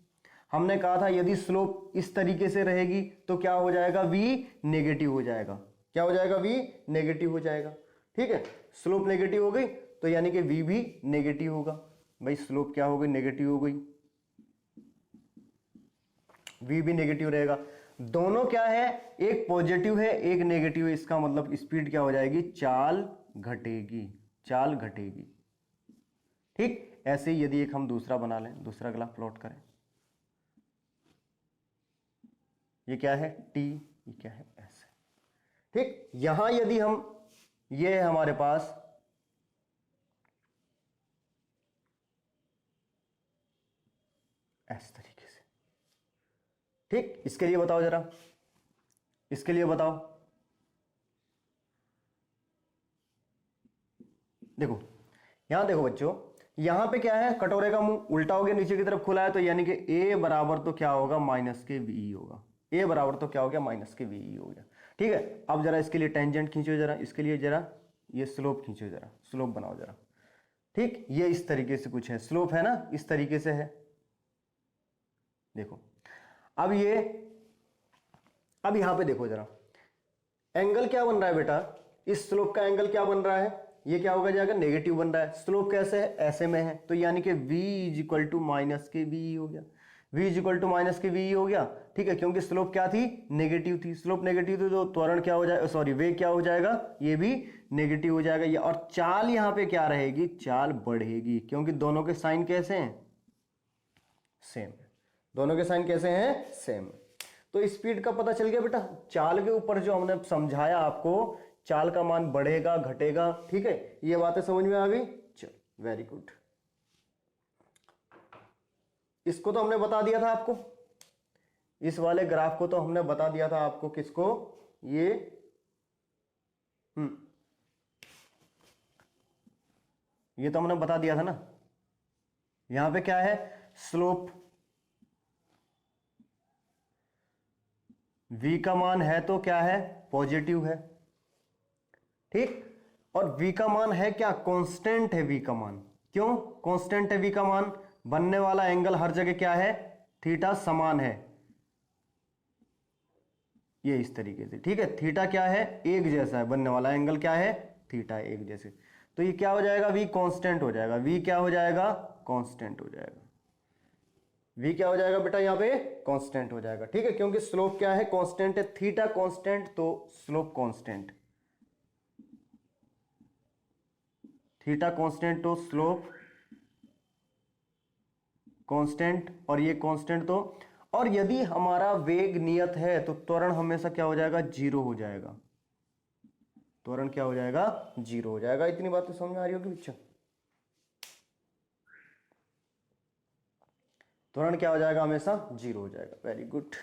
हमने कहा था यदि स्लोप इस तरीके से रहेगी तो क्या हो जाएगा, v नेगेटिव हो जाएगा। क्या हो जाएगा, v नेगेटिव हो जाएगा। ठीक है, स्लोप नेगेटिव हो गई तो यानी कि v भी नेगेटिव होगा। भाई स्लोप क्या हो गई, नेगेटिव हो गई, v भी नेगेटिव रहेगा। दोनों क्या है, एक पॉजिटिव है एक नेगेटिव है, इसका मतलब स्पीड क्या हो जाएगी, चाल घटेगी, चाल घटेगी। ठीक, ऐसे ही यदि एक हम दूसरा बना लें, दूसरा ग्राफ प्लॉट करें, ये क्या है t, ये क्या है s। ठीक, यहां यदि हम, ये है हमारे पास इस तरीके से। ठीक, इसके लिए बताओ जरा, इसके लिए बताओ। देखो यहां देखो बच्चों, यहां पे क्या है, कटोरे का मुंह उल्टा हो गया, नीचे की तरफ खुला है, तो यानी कि a बराबर तो क्या होगा, माइनस के वी होगा। a बराबर तो क्या हो गया, माइनस के वी हो गया। ठीक है, अब जरा इसके लिए टेंजेंट खींचो जरा, इसके लिए जरा ये स्लोप खींचो जरा, स्लोप बनाओ जरा। ठीक, ये इस तरीके से कुछ है, स्लोप है ना, इस तरीके से है। देखो अब ये, अब यहां पे देखो जरा, एंगल क्या बन रहा है बेटा, इस स्लोप का एंगल क्या बन रहा है, ये क्या होगा जाएगा, नेगेटिव बन रहा है। स्लोप कैसे है, ऐसे में है, तो यानी कि v is equal to minus k v हो गया, v is equal to minus k v हो गया। ठीक है, क्योंकि स्लोप क्या थी, नेगेटिव थी। स्लोप नेगेटिव थी तो त्वरण क्या हो जाएगा, सॉरी वेग क्या हो जाएगा, ये भी नेगेटिव हो जाएगा। ये और चाल यहाँ पे क्या रहेगी, चाल बढ़ेगी, क्योंकि दोनों के साइन कैसे हैं, सेम। दोनों के साइन कैसे हैं, सेम। तो स्पीड का पता चल गया बेटा। चाल के ऊपर जो हमने समझाया आपको, चाल का मान बढ़ेगा घटेगा, ठीक है, ये बातें समझ में आ गई। चल वेरी गुड। इसको तो हमने बता दिया था आपको, इस वाले ग्राफ को तो हमने बता दिया था आपको, किसको, ये ये तो हमने बता दिया था ना। यहां पे क्या है, स्लोप v का मान है तो क्या है, पॉजिटिव है, ठीक। और v का मान है क्या, कांस्टेंट है v का मान। क्यों कांस्टेंट है v का मान, बनने वाला एंगल हर जगह क्या है, थीटा समान है, ये इस तरीके से, ठीक है। थीटा क्या है, एक जैसा है, बनने वाला एंगल क्या है, थीटा एक जैसे। तो ये क्या हो जाएगा, v कांस्टेंट हो जाएगा, v क्या हो जाएगा, कांस्टेंट हो जाएगा। v क्या हो जाएगा बेटा, यहां पे कांस्टेंट हो जाएगा, ठीक है, क्योंकि स्लोप क्या है, कांस्टेंट है, थीटा कांस्टेंट तो स्लोप कांस्टेंट, थीटा कांस्टेंट तो स्लोप कांस्टेंट, और ये कांस्टेंट तो, और यदि हमारा वेग नियत है तो त्वरण हमेशा क्या हो जाएगा, जीरो हो जाएगा। त्वरण क्या हो जाएगा, जीरो हो जाएगा। इतनी बात तो समझ में आ रही होगी बच्चा। त्वरण क्या हो जाएगा, हमेशा जीरो हो जाएगा। Very good.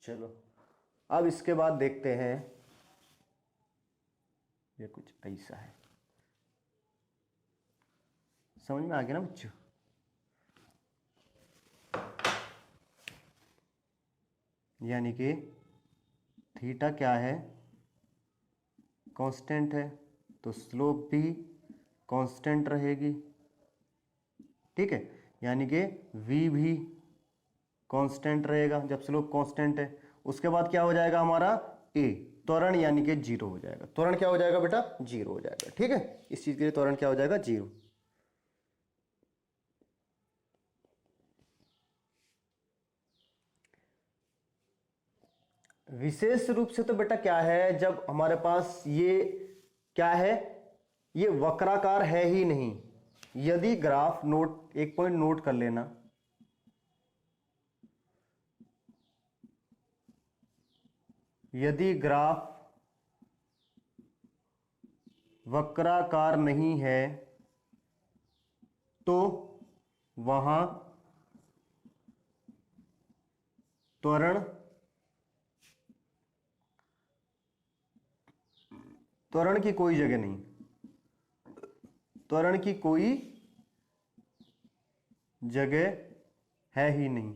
चलो अब इसके बाद देखते हैं, ये कुछ ऐसा है, समझ में आ गया ना बच्चों। यानी कि थीटा क्या है, कांस्टेंट है, तो स्लोप भी कांस्टेंट रहेगी, ठीक है। यानी कि v भी कांस्टेंट रहेगा जब स्लोप कांस्टेंट है। उसके बाद क्या हो जाएगा हमारा, a, त्वरण यानी कि जीरो हो जाएगा। त्वरण क्या हो जाएगा बेटा, जीरो हो जाएगा, ठीक है। इस चीज के लिए त्वरण क्या हो जाएगा, जीरो। विशेष रूप से तो बेटा क्या है, जब हमारे पास ये क्या है, ये वक्राकार है ही नहीं। यदि ग्राफ, नोट, एक पॉइंट नोट कर लेना, यदि ग्राफ वक्राकार नहीं है तो वहां त्वरण की कोई जगह नहीं, त्वरण की कोई जगह है ही नहीं।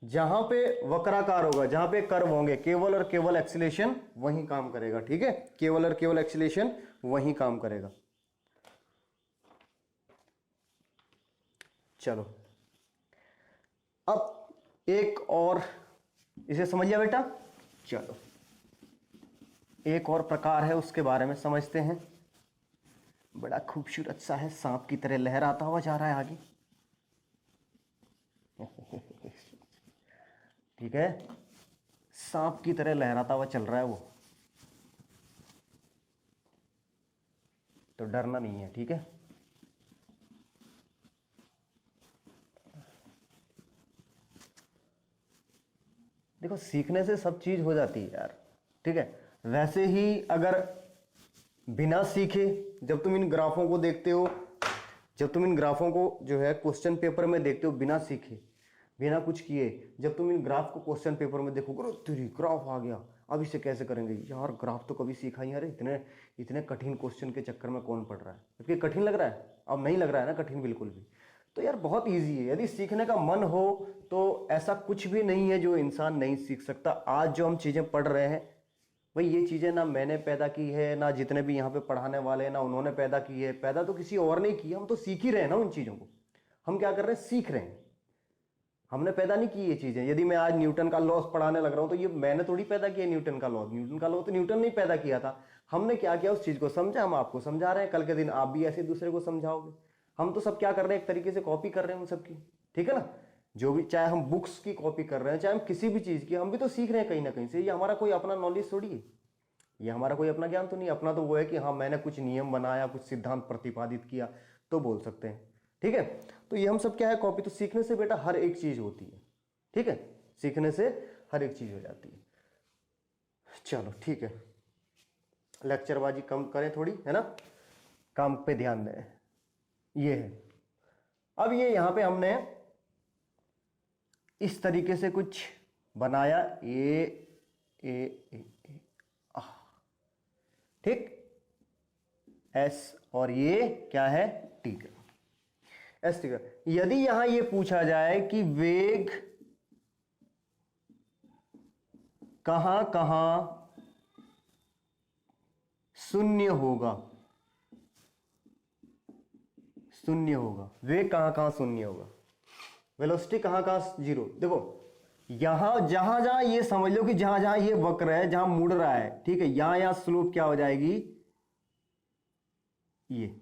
जहां पे वक्राकार होगा, जहां पे कर्व होंगे, केवल और केवल एक्सीलरेशन वही काम करेगा, ठीक है। केवल और केवल एक्सीलरेशन वही काम करेगा। चलो अब एक और, इसे समझ लिया बेटा। चलो एक और प्रकार है, उसके बारे में समझते हैं। बड़ा खूबसूरत सा है, सांप की तरह लहराता हुआ जा रहा है आगे, ठीक है, सांप की तरह लहराता हुआ चल रहा है वो, तो डरना नहीं है, ठीक है। देखो सीखने से सब चीज हो जाती है यार, ठीक है। वैसे ही अगर बिना सीखे, जब तुम इन ग्राफों को देखते हो, जब तुम इन ग्राफों को जो है क्वेश्चन पेपर में देखते हो, बिना सीखे, बिना कुछ किए, जब तुम इन ग्राफ को क्वेश्चन पेपर में देखोगे, तेरी ग्राफ आ गया, अब इसे कैसे करेंगे यार, ग्राफ तो कभी सीखा ही, अरे इतने इतने कठिन क्वेश्चन के चक्कर में कौन पढ़ रहा है, क्योंकि कठिन लग रहा है, अब नहीं लग रहा है ना कठिन बिल्कुल भी। तो यार बहुत ईजी है, यदि सीखने का मन हो तो ऐसा कुछ भी नहीं है जो इंसान नहीं सीख सकता। आज जो हम चीज़ें पढ़ रहे हैं भाई, ये चीज़ें ना मैंने पैदा की है, ना जितने भी यहाँ पे पढ़ाने वाले हैं ना उन्होंने पैदा की है, पैदा तो किसी और ने की है, हम तो सीख ही रहे हैं ना उन चीज़ों को। हम क्या कर रहे हैं, सीख रहे हैं, हमने पैदा नहीं की ये चीजें। यदि मैं आज न्यूटन का लॉ पढ़ाने लग रहा हूं तो ये मैंने थोड़ी पैदा किया न्यूटन का लॉ। न्यूटन का लॉ तो न्यूटन ने पैदा किया था। हमने क्या किया, उस चीज को समझा, हम आपको समझा रहे हैं। कल के दिन आप भी ऐसे दूसरे को समझाओगे। हम तो सब क्या कर रहे हैं, एक तरीके से कॉपी कर रहे हैं उन सबकी, ठीक है ना। जो भी, चाहे हम बुक्स की कॉपी कर रहे हैं, चाहे हम किसी भी चीज की, हम भी तो सीख रहे हैं कहीं ना कहीं से। ये हमारा कोई अपना नॉलेज थोड़ी है, ये हमारा कोई अपना ज्ञान तो नहीं। अपना तो वो है कि हाँ मैंने कुछ नियम बनाया, कुछ सिद्धांत प्रतिपादित किया, तो बोल सकते हैं, ठीक है। तो ये हम सब क्या है, कॉपी। तो सीखने से बेटा हर एक चीज होती है, ठीक है, सीखने से हर एक चीज हो जाती है। चलो ठीक है, लेक्चरबाजी कम करें थोड़ी, है ना, काम पे ध्यान दें। ये है, अब ये यहां पे हमने इस तरीके से कुछ बनाया, ए ठीक, एस, और ये क्या है, टी का एस, टी का। यदि यहां ये पूछा जाए कि वेग कहां कहां शून्य होगा, शून्य होगा, वेग कहां कहां शून्य होगा, वेलोसिटी कहां कहां जीरो। देखो यहां जहां जहां ये समझ लो कि जहां जहां ये वक्र है, जहां मुड़ रहा है, ठीक है, यहां यहां स्लोप क्या हो जाएगी, ये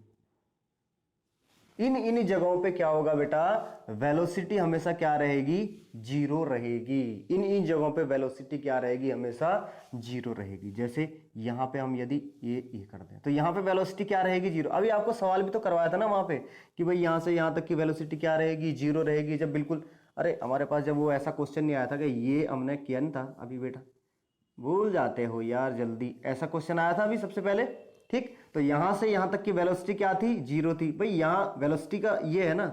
इन इन जगहों पे क्या होगा बेटा, वेलोसिटी हमेशा क्या रहेगी, जीरो रहेगी। इन इन जगहों पे वेलोसिटी क्या रहेगी, हमेशा जीरो रहेगी। जैसे यहां पे हम यदि ये कर दें तो यहां पे वेलोसिटी क्या रहेगी, जीरो। अभी आपको सवाल भी तो करवाया था ना वहां पे कि भाई यहां से यहां तक की वेलोसिटी क्या रहेगी, जीरो रहेगी। जब बिल्कुल, अरे हमारे पास जब वो ऐसा क्वेश्चन नहीं आया था कि ये हमने किया नहीं था अभी, बेटा भूल जाते हो यार जल्दी। ऐसा क्वेश्चन आया था अभी सबसे पहले, ठीक। तो यहां से यहां तक की वेलोसिटी क्या थी, जीरो थी। भाई यहां वेलोसिटी का ये है ना,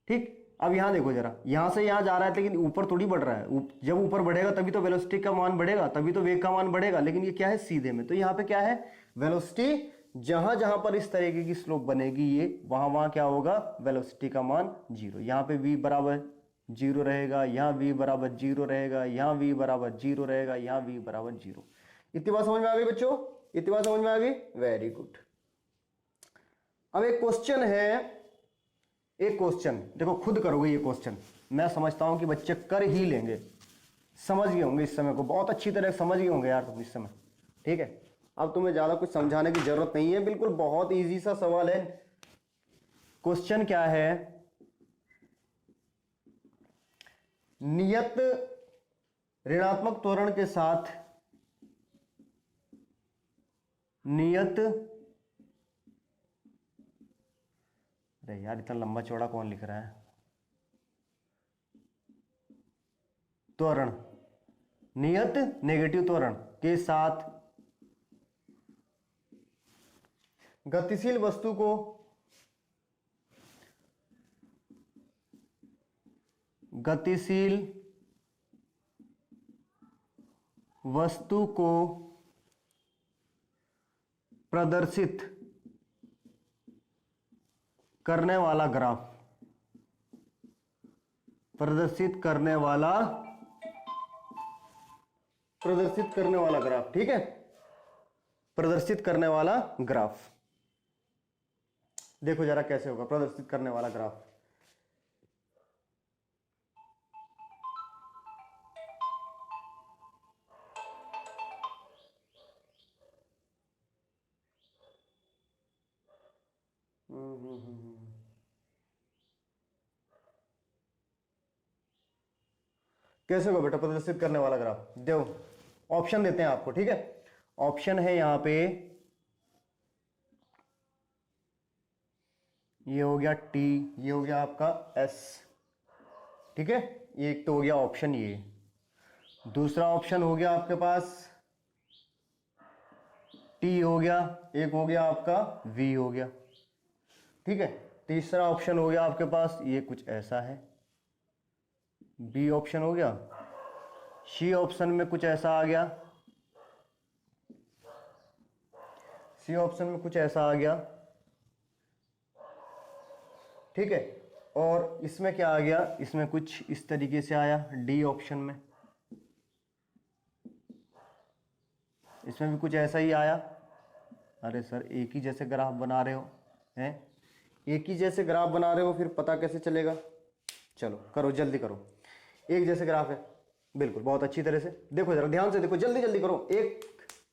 ठीक। अब यहां देखो जरा, यहां से यहां जा रहा है लेकिन ऊपर थोड़ी बढ़ रहा है। जब ऊपर बढ़ेगा तभी तो वेलोसिटी का मान बढ़ेगा, तभी तो वेग का मान बढ़ेगा। लेकिन ये क्या है, सीधे में। तो यहां पे क्या है, वेलोसिटी जहां जहां पर इस तरीके की स्लोप बनेगी, ये वहां वहां क्या होगा, वेलोसिटी का मान जीरो। यहां पे v बराबर जीरो रहेगा, यहां v बराबर जीरो रहेगा, यहां v बराबर जीरो रहेगा, यहां v बराबर जीरो। इतनी बात समझ में आ गई बच्चों, इतनी बात समझ में आ गई, वेरी गुड। अब एक क्वेश्चन है, एक क्वेश्चन देखो, खुद करोगे ये क्वेश्चन। मैं समझता हूं कि बच्चे कर ही लेंगे, समझ गए होंगे इस समय को, बहुत अच्छी तरह समझ गए होंगे यार तुम इस समय, ठीक है। अब तुम्हें ज्यादा कुछ समझाने की जरूरत नहीं है, बिल्कुल बहुत इजी सा सवाल है। क्वेश्चन क्या है, नियत ऋणात्मक त्वरण के साथ, नियत, अरे यार इतना लंबा चौड़ा कौन लिख रहा है, त्वरण, नियत नेगेटिव त्वरण के साथ गतिशील वस्तु को, गतिशील वस्तु को प्रदर्शित करने वाला ग्राफ, प्रदर्शित करने वाला ग्राफ, ठीक है, प्रदर्शित करने वाला ग्राफ। देखो जरा कैसे होगा प्रदर्शित करने वाला ग्राफ। कैसे होगा बेटा प्रदर्शित करने वाला ग्राफ, देखो ऑप्शन देते हैं आपको, ठीक है। ऑप्शन है यहां पे, ये हो गया टी, ये हो गया आपका एस, ठीक है। ये एक तो हो गया ऑप्शन, ये दूसरा ऑप्शन हो गया आपके पास टी हो गया, एक हो गया आपका वी हो गया, ठीक है। तीसरा ऑप्शन हो गया आपके पास ये कुछ ऐसा है, बी ऑप्शन हो गया। सी ऑप्शन में कुछ ऐसा आ गया, सी ऑप्शन में कुछ ऐसा आ गया, ठीक है। और इसमें क्या आ गया, इसमें कुछ इस तरीके से आया, डी ऑप्शन में, इसमें भी कुछ ऐसा ही आया। अरे सर एक ही जैसे ग्राफ बना रहे हो हैं, एक ही जैसे ग्राफ बना रहे हो, फिर पता कैसे चलेगा, चलो करो, जल्दी करो, एक जैसे ग्राफ है, बिल्कुल, बहुत अच्छी तरह से देखो, जरा ध्यान से देखो, जल्दी जल्दी करो, 1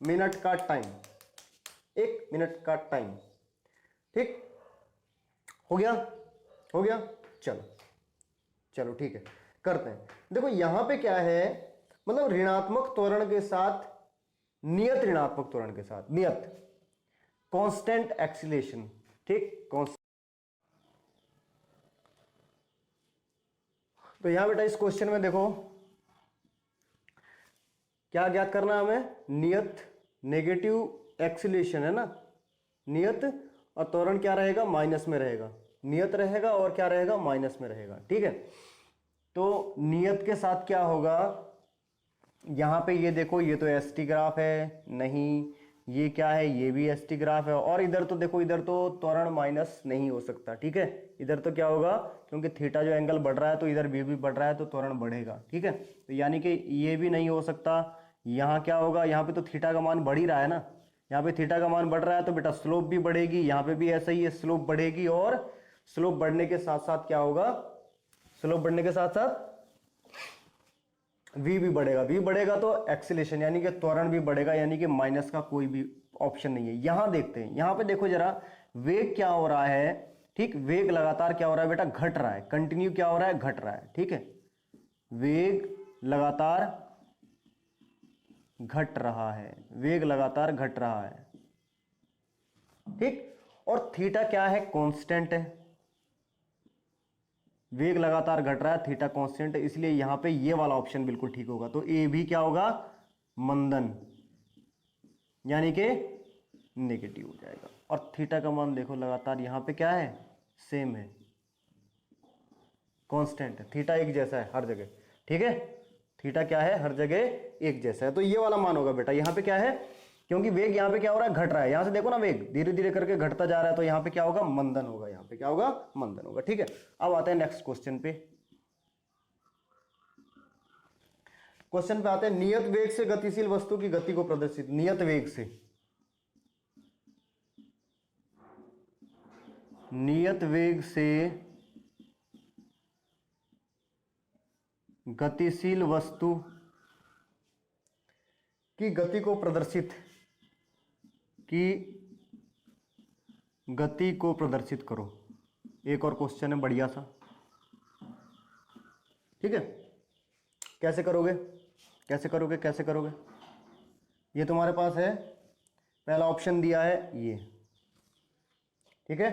मिनट का टाइम, 1 मिनट का टाइम, ठीक, हो गया, हो गया, चलो चलो ठीक है, करते हैं। देखो यहां पे क्या है, मतलब ऋणात्मक त्वरण के साथ, नियत ऋणात्मक त्वरण के साथ, नियत कांस्टेंट एक्सीलरेशन, ठीक, तो यहां बेटा इस क्वेश्चन में देखो क्या ज्ञात करना है हमें, नियत नेगेटिव एक्सीलरेशन है ना, नियत, और त्वरण क्या रहेगा, माइनस में रहेगा, नियत रहेगा और क्या रहेगा, माइनस में रहेगा, ठीक है। तो नियत के साथ क्या होगा, यहां पे ये देखो, ये तो एस टी ग्राफ है, नहीं, ये क्या है, ये भी एस टी ग्राफ है, और इधर तो देखो, इधर तो त्वरण माइनस नहीं हो सकता, ठीक है, इधर तो क्या होगा, क्योंकि थीटा जो एंगल बढ़ रहा है तो इधर भी बढ़ रहा है तो त्वरण बढ़ेगा, ठीक है, तो यानी कि ये भी नहीं हो सकता। यहाँ क्या होगा, यहाँ पे तो थीटा का मान बढ़ ही रहा है ना, यहाँ पे थीटा का मान बढ़ रहा है तो बेटा स्लोप भी बढ़ेगी, यहाँ पे भी ऐसा ही है, स्लोप बढ़ेगी, और स्लोप बढ़ने के साथ साथ क्या होगा, स्लोप बढ़ने के साथ साथ v भी बढ़ेगा, v बढ़ेगा तो एक्सीलरेशन यानी कि त्वरण भी बढ़ेगा, यानी कि माइनस का कोई भी ऑप्शन नहीं है। यहां देखते हैं, यहां पे देखो जरा, वेग क्या हो रहा है, ठीक, वेग लगातार क्या हो रहा है बेटा, घट रहा है, कंटिन्यू क्या हो रहा है, घट रहा है, ठीक है, वेग लगातार घट रहा है, वेग लगातार घट रहा है, ठीक, और थीटा क्या है, कांस्टेंट है, वेग लगातार घट रहा है, थीटा कांस्टेंट है, इसलिए यहां पे ये वाला ऑप्शन बिल्कुल ठीक होगा। तो ए भी क्या होगा, मंदन, यानी कि नेगेटिव हो जाएगा, और थीटा का मान देखो लगातार यहां पे क्या है, सेम है, कांस्टेंट है, थीटा एक जैसा है हर जगह, ठीक है, थीटा क्या है, हर जगह एक जैसा है, तो ये वाला मान होगा बेटा। यहां पे क्या है, क्योंकि वेग यहां पे क्या हो रहा है, घट रहा है, यहां से देखो ना, वेग धीरे धीरे करके घटता जा रहा है, तो यहां पे क्या होगा, मंदन होगा, यहां पे क्या होगा, मंदन होगा, ठीक है। अब आते हैं नेक्स्ट क्वेश्चन पे, क्वेश्चन पे आते हैं, नियत वेग से गतिशील वस्तु की गति को प्रदर्शित, नियत वेग से, नियत वेग से गतिशील वस्तु की गति को प्रदर्शित, की गति को प्रदर्शित करो। एक और क्वेश्चन है बढ़िया सा, ठीक है, कैसे करोगे, कैसे करोगे, कैसे करोगे, ये तुम्हारे पास है, पहला ऑप्शन दिया है ये, ठीक है,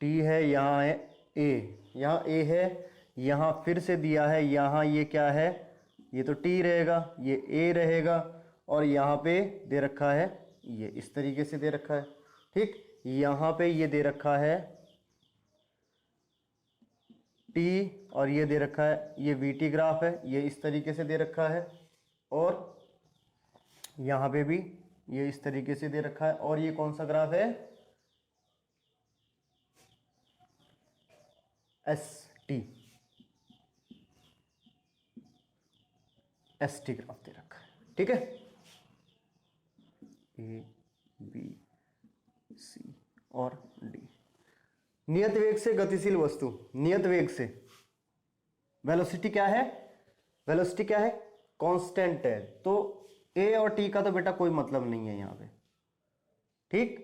टी है, यहां है ए, यहां ए है, यहां फिर से दिया है, यहां ये क्या है, ये तो टी रहेगा, ये ए रहेगा, और यहां पे दे रखा है, ये इस तरीके से दे रखा है, ठीक, यहां पे ये दे रखा है टी, और ये दे रखा है, ये वीटी ग्राफ है, ये इस तरीके से दे रखा है, और यहां पे भी ये इस तरीके से दे रखा है, और ये कौन सा ग्राफ है, S T, S T graph दे रखा है, ठीक है, ए बी सी और डी। नियत वेग से गतिशील वस्तु, नियत वेग से, वेलोसिटी क्या है, वेलोसिटी क्या है, कांस्टेंट है, तो ए और टी का तो बेटा कोई मतलब नहीं है यहां पे, ठीक,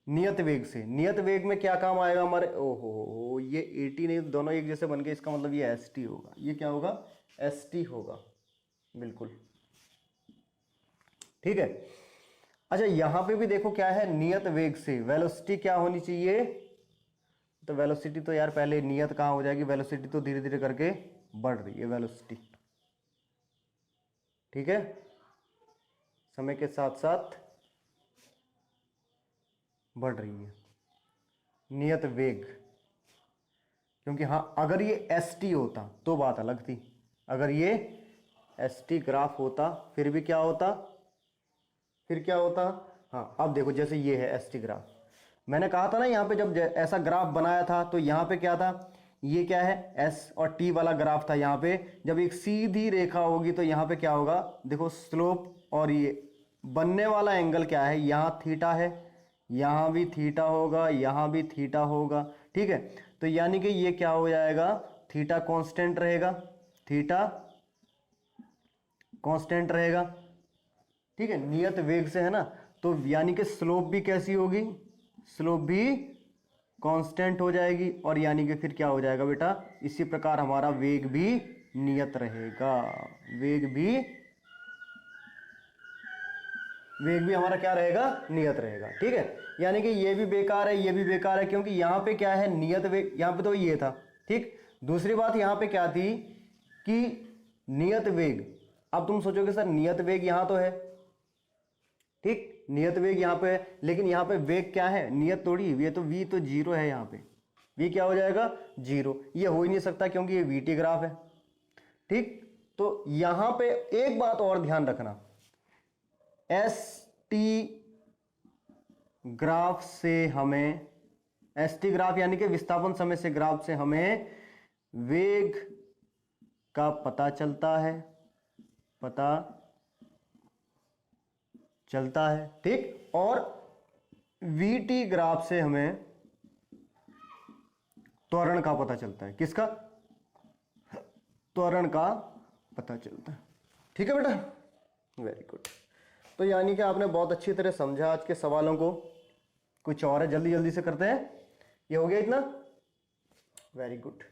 नियत वेग से, नियत वेग में क्या काम आएगा हमारे, ओहो ये ए टी नहीं, दोनों एक जैसे बन के, इसका मतलब ये एस टी होगा, ये क्या होगा, एस टी होगा, बिल्कुल, ठीक है। अच्छा यहां पे भी देखो क्या है, नियत वेग से वेलोसिटी क्या होनी चाहिए, तो वेलोसिटी तो यार पहले नियत कहां हो जाएगी, वेलोसिटी तो धीरे धीरे करके बढ़ रही है वेलोसिटी, ठीक है, समय के साथ साथ बढ़ रही है नियत वेग, क्योंकि हाँ अगर ये एस टी होता तो बात अलग थी, अगर ये एस टी ग्राफ होता फिर भी क्या होता, फिर क्या होता, हाँ अब देखो जैसे ये है एस टी ग्राफ, मैंने कहा था ना यहाँ पे जब ऐसा ग्राफ बनाया था तो यहाँ पे क्या था, ये क्या है, एस और टी वाला ग्राफ था, यहाँ पे जब एक सीधी रेखा होगी तो यहाँ पे क्या होगा, देखो स्लोप, और ये बनने वाला एंगल क्या है, यहाँ थीटा है, यहाँ भी थीटा होगा, यहाँ भी थीटा होगा, ठीक है, तो यानी कि ये क्या हो जाएगा, थीटा कांस्टेंट रहेगा, थीटा कांस्टेंट रहेगा, ठीक है, नियत वेग से है ना। तो यानी कि स्लोप भी कैसी होगी, स्लोप भी कांस्टेंट हो जाएगी, और यानी कि फिर क्या हो जाएगा बेटा, इसी प्रकार हमारा वेग भी नियत रहेगा, वेग भी हमारा क्या रहेगा, नियत रहेगा, ठीक है। यानी कि ये भी बेकार है, ये भी बेकार है, क्योंकि यहां पे क्या है, नियत वेग, यहां पे तो ये था, ठीक। दूसरी बात यहां पे क्या थी कि नियत वेग, अब तुम सोचोगे सर नियत वेग यहां तो है, ठीक, नियत वेग यहां पे है, लेकिन यहां पे वेग क्या है, नियत थोड़ी, ये तो v तो जीरो है, यहां पे v क्या हो जाएगा, जीरो। ये हो ही नहीं सकता क्योंकि ये vt ग्राफ है, ठीक। तो यहां पे एक बात और ध्यान रखना, एस टी ग्राफ से हमें, एस टी ग्राफ यानी कि विस्थापन समय से ग्राफ से हमें वेग का पता चलता है, ठीक। और वीटी ग्राफ से हमें त्वरण का पता चलता है, किसका, त्वरण का पता चलता है, ठीक है बेटा, वेरी गुड। तो यानी कि आपने बहुत अच्छी तरह समझा आज के सवालों को। कुछ और है, जल्दी जल्दी से करते हैं, ये हो गया इतना, वेरी गुड।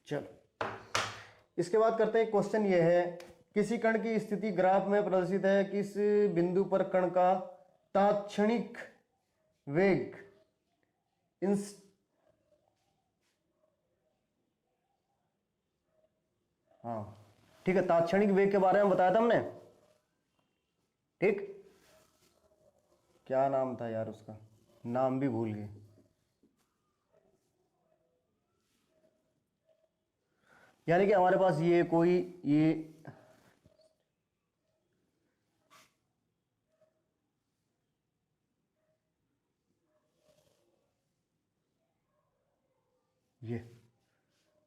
चलो इसके बाद करते हैं, क्वेश्चन ये है, किसी कण की स्थिति ग्राफ में प्रदर्शित है, किस बिंदु पर कण का तात्क्षणिक वेग हाँ ठीक है, तात्क्षणिक वेग के बारे में बताया था हमने, ठीक। क्या नाम था यार उसका, नाम भी भूल गए। यानी कि हमारे पास ये कोई ये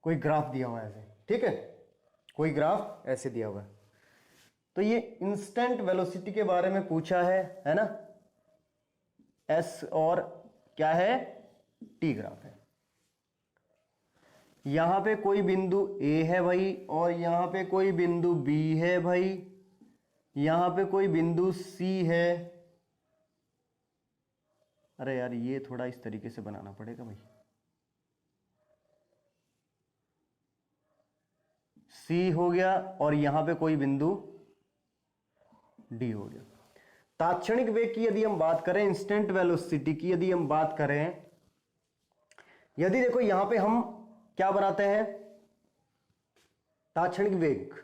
कोई ग्राफ दिया हुआ है ऐसे, ठीक है, कोई ग्राफ ऐसे दिया हुआ है, तो ये इंस्टेंट वेलोसिटी के बारे में पूछा है ना, एस और क्या है, टी ग्राफ है। यहां पे कोई बिंदु ए है भाई, और यहां पे कोई बिंदु बी है भाई, यहां पे कोई बिंदु सी है। अरे यार ये थोड़ा इस तरीके से बनाना पड़ेगा भाई, सी हो गया, और यहां पे कोई बिंदु डी हो गया। तात्क्षणिक वेग की यदि हम बात करें, इंस्टेंट वेलोसिटी की यदि हम बात करें, यदि देखो यहां पे हम क्या बनाते हैं, तात्क्षणिक वेग,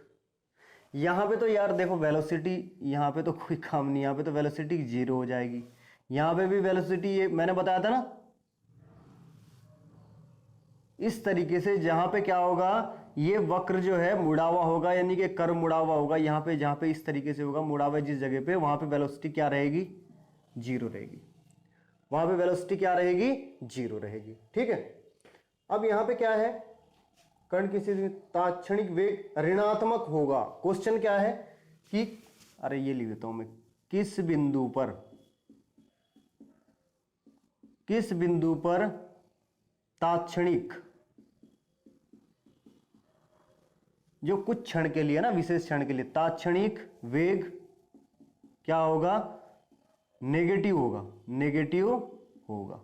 यहां पे तो यार देखो वेलोसिटी, यहां पे तो कोई काम नहीं, यहां पे तो वेलोसिटी जीरो हो जाएगी, यहां पे भी वेलोसिटी, ये मैंने बताया था ना, इस तरीके से जहां पे क्या होगा, ये वक्र जो है मुड़ा हुआ होगा, यानी कि कर्व मुड़ा हुआ होगा, यहां पे जहां पे इस तरीके से होगा मुड़ा हुआ जिस जगह पे, वहां पे वेलोसिटी क्या रहेगी, जीरो रहेगी, वहां पे वेलोसिटी क्या रहेगी, जीरो रहेगी, ठीक है। अब यहां पे क्या है, कण की स्थिति तात्क्षणिक वेग ऋणात्मक होगा। क्वेश्चन क्या है कि, अरे ये लिख देता हूं मैं, किस बिंदु पर तात्क्षणिक, जो कुछ क्षण के लिए ना, विशेष क्षण के लिए तात्क्षणिक वेग क्या होगा, नेगेटिव होगा।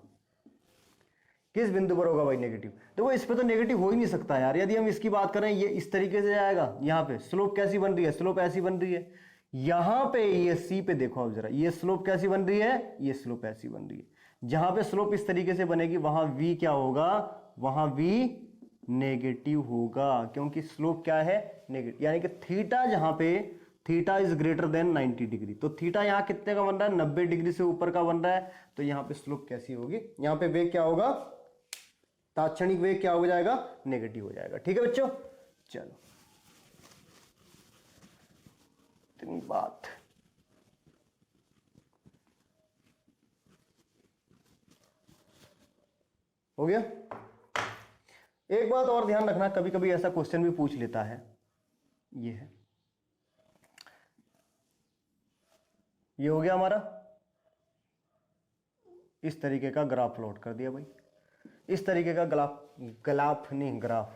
किस बिंदु पर होगा भाई, नेगेटिव। देखो इस पे तो नेगेटिव हो ही नहीं सकता यार। यदि हम इसकी बात करें, ये इस तरीके से जाएगा, यहां पे स्लोप कैसी बन रही है, स्लोप ऐसी बन रही है, यहां पे ये सी पे देखो अब जरा, ये स्लोप कैसी बन रही है, ये स्लोप ऐसी बन रही है। जहां पे स्लोप इस तरीके से बनेगी, वहां वी क्या होगा, वहां वी नेगेटिव होगा, क्योंकि स्लोप क्या है, नेगेटिव। यानी कि थीटा, जहां पे theta is greater than 90 degree, तो थीटा यहां कितने का बन रहा है, 90 डिग्री से ऊपर का बन रहा है, तो यहां पे स्लोप कैसी होगी, यहां पे वेग क्या होगा, तात्क्षणिक वेग क्या हो जाएगा, नेगेटिव हो जाएगा, ठीक है बच्चों। चलो इतनी बात। हो गया। एक बात और ध्यान रखना, कभी कभी ऐसा क्वेश्चन भी पूछ लेता है, ये है, ये हो गया हमारा, इस तरीके का ग्राफ प्लॉट कर दिया भाई, इस तरीके का ग्राफ, ग्राफ नहीं ग्राफ,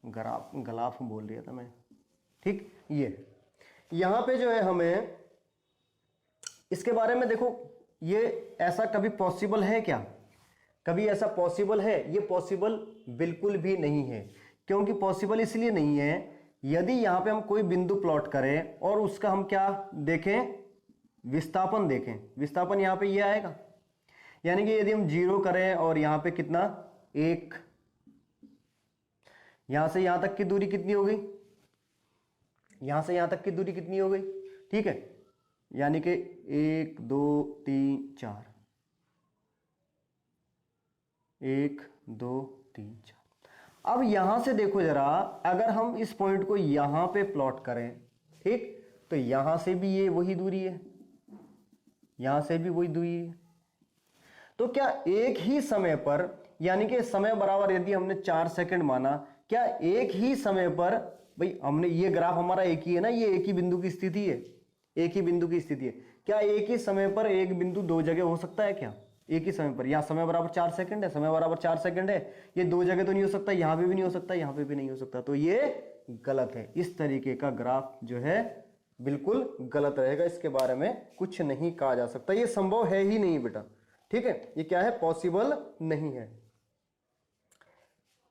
ग्राफ ग्राफ बोल दिया था मैं, ठीक। ये यहां पे जो है हमें इसके बारे में देखो, ये ऐसा कभी पॉसिबल है क्या, कभी ऐसा पॉसिबल है? ये पॉसिबल बिल्कुल भी नहीं है। क्योंकि पॉसिबल इसलिए नहीं है, यदि यहां पे हम कोई बिंदु प्लॉट करें और उसका हम क्या देखें, विस्थापन देखें, विस्थापन यहां पे ये आएगा, यानी कि यदि हम 0 करें और यहां पे कितना 1, यहां से यहां तक की दूरी कितनी हो गई, यहां से यहां तक की दूरी कितनी हो गई, ठीक है, यानी कि 1 2 3 4, 1 2 3 4। अब यहां से देखो जरा, अगर हम इस पॉइंट को यहां पे प्लॉट करें, ठीक, तो यहां से भी ये वही दूरी है, यहां से भी वही दूरी है। तो क्या एक ही समय पर, यानी कि समय बराबर यदि हमने 4 सेकंड माना, क्या एक ही समय पर, भाई हमने ये ग्राफ हमारा एक ही है ना, ये एक ही बिंदु की स्थिति है, एक ही बिंदु की स्थिति है, क्या एक ही समय पर एक बिंदु दो जगह हो सकता है क्या? एक ही समय पर, यहां समय बराबर 4 सेकंड है, समय बराबर 4 सेकंड है, ये दो जगह तो नहीं हो सकता, यहां पे भी नहीं हो सकता, यहां पे भी नहीं हो सकता, तो ये गलत है। इस तरीके का ग्राफ जो है बिल्कुल गलत रहेगा, इसके बारे में कुछ नहीं कहा जा सकता, ये संभव है ही नहीं बेटा, ठीक है, ये क्या है, पॉसिबल नहीं है।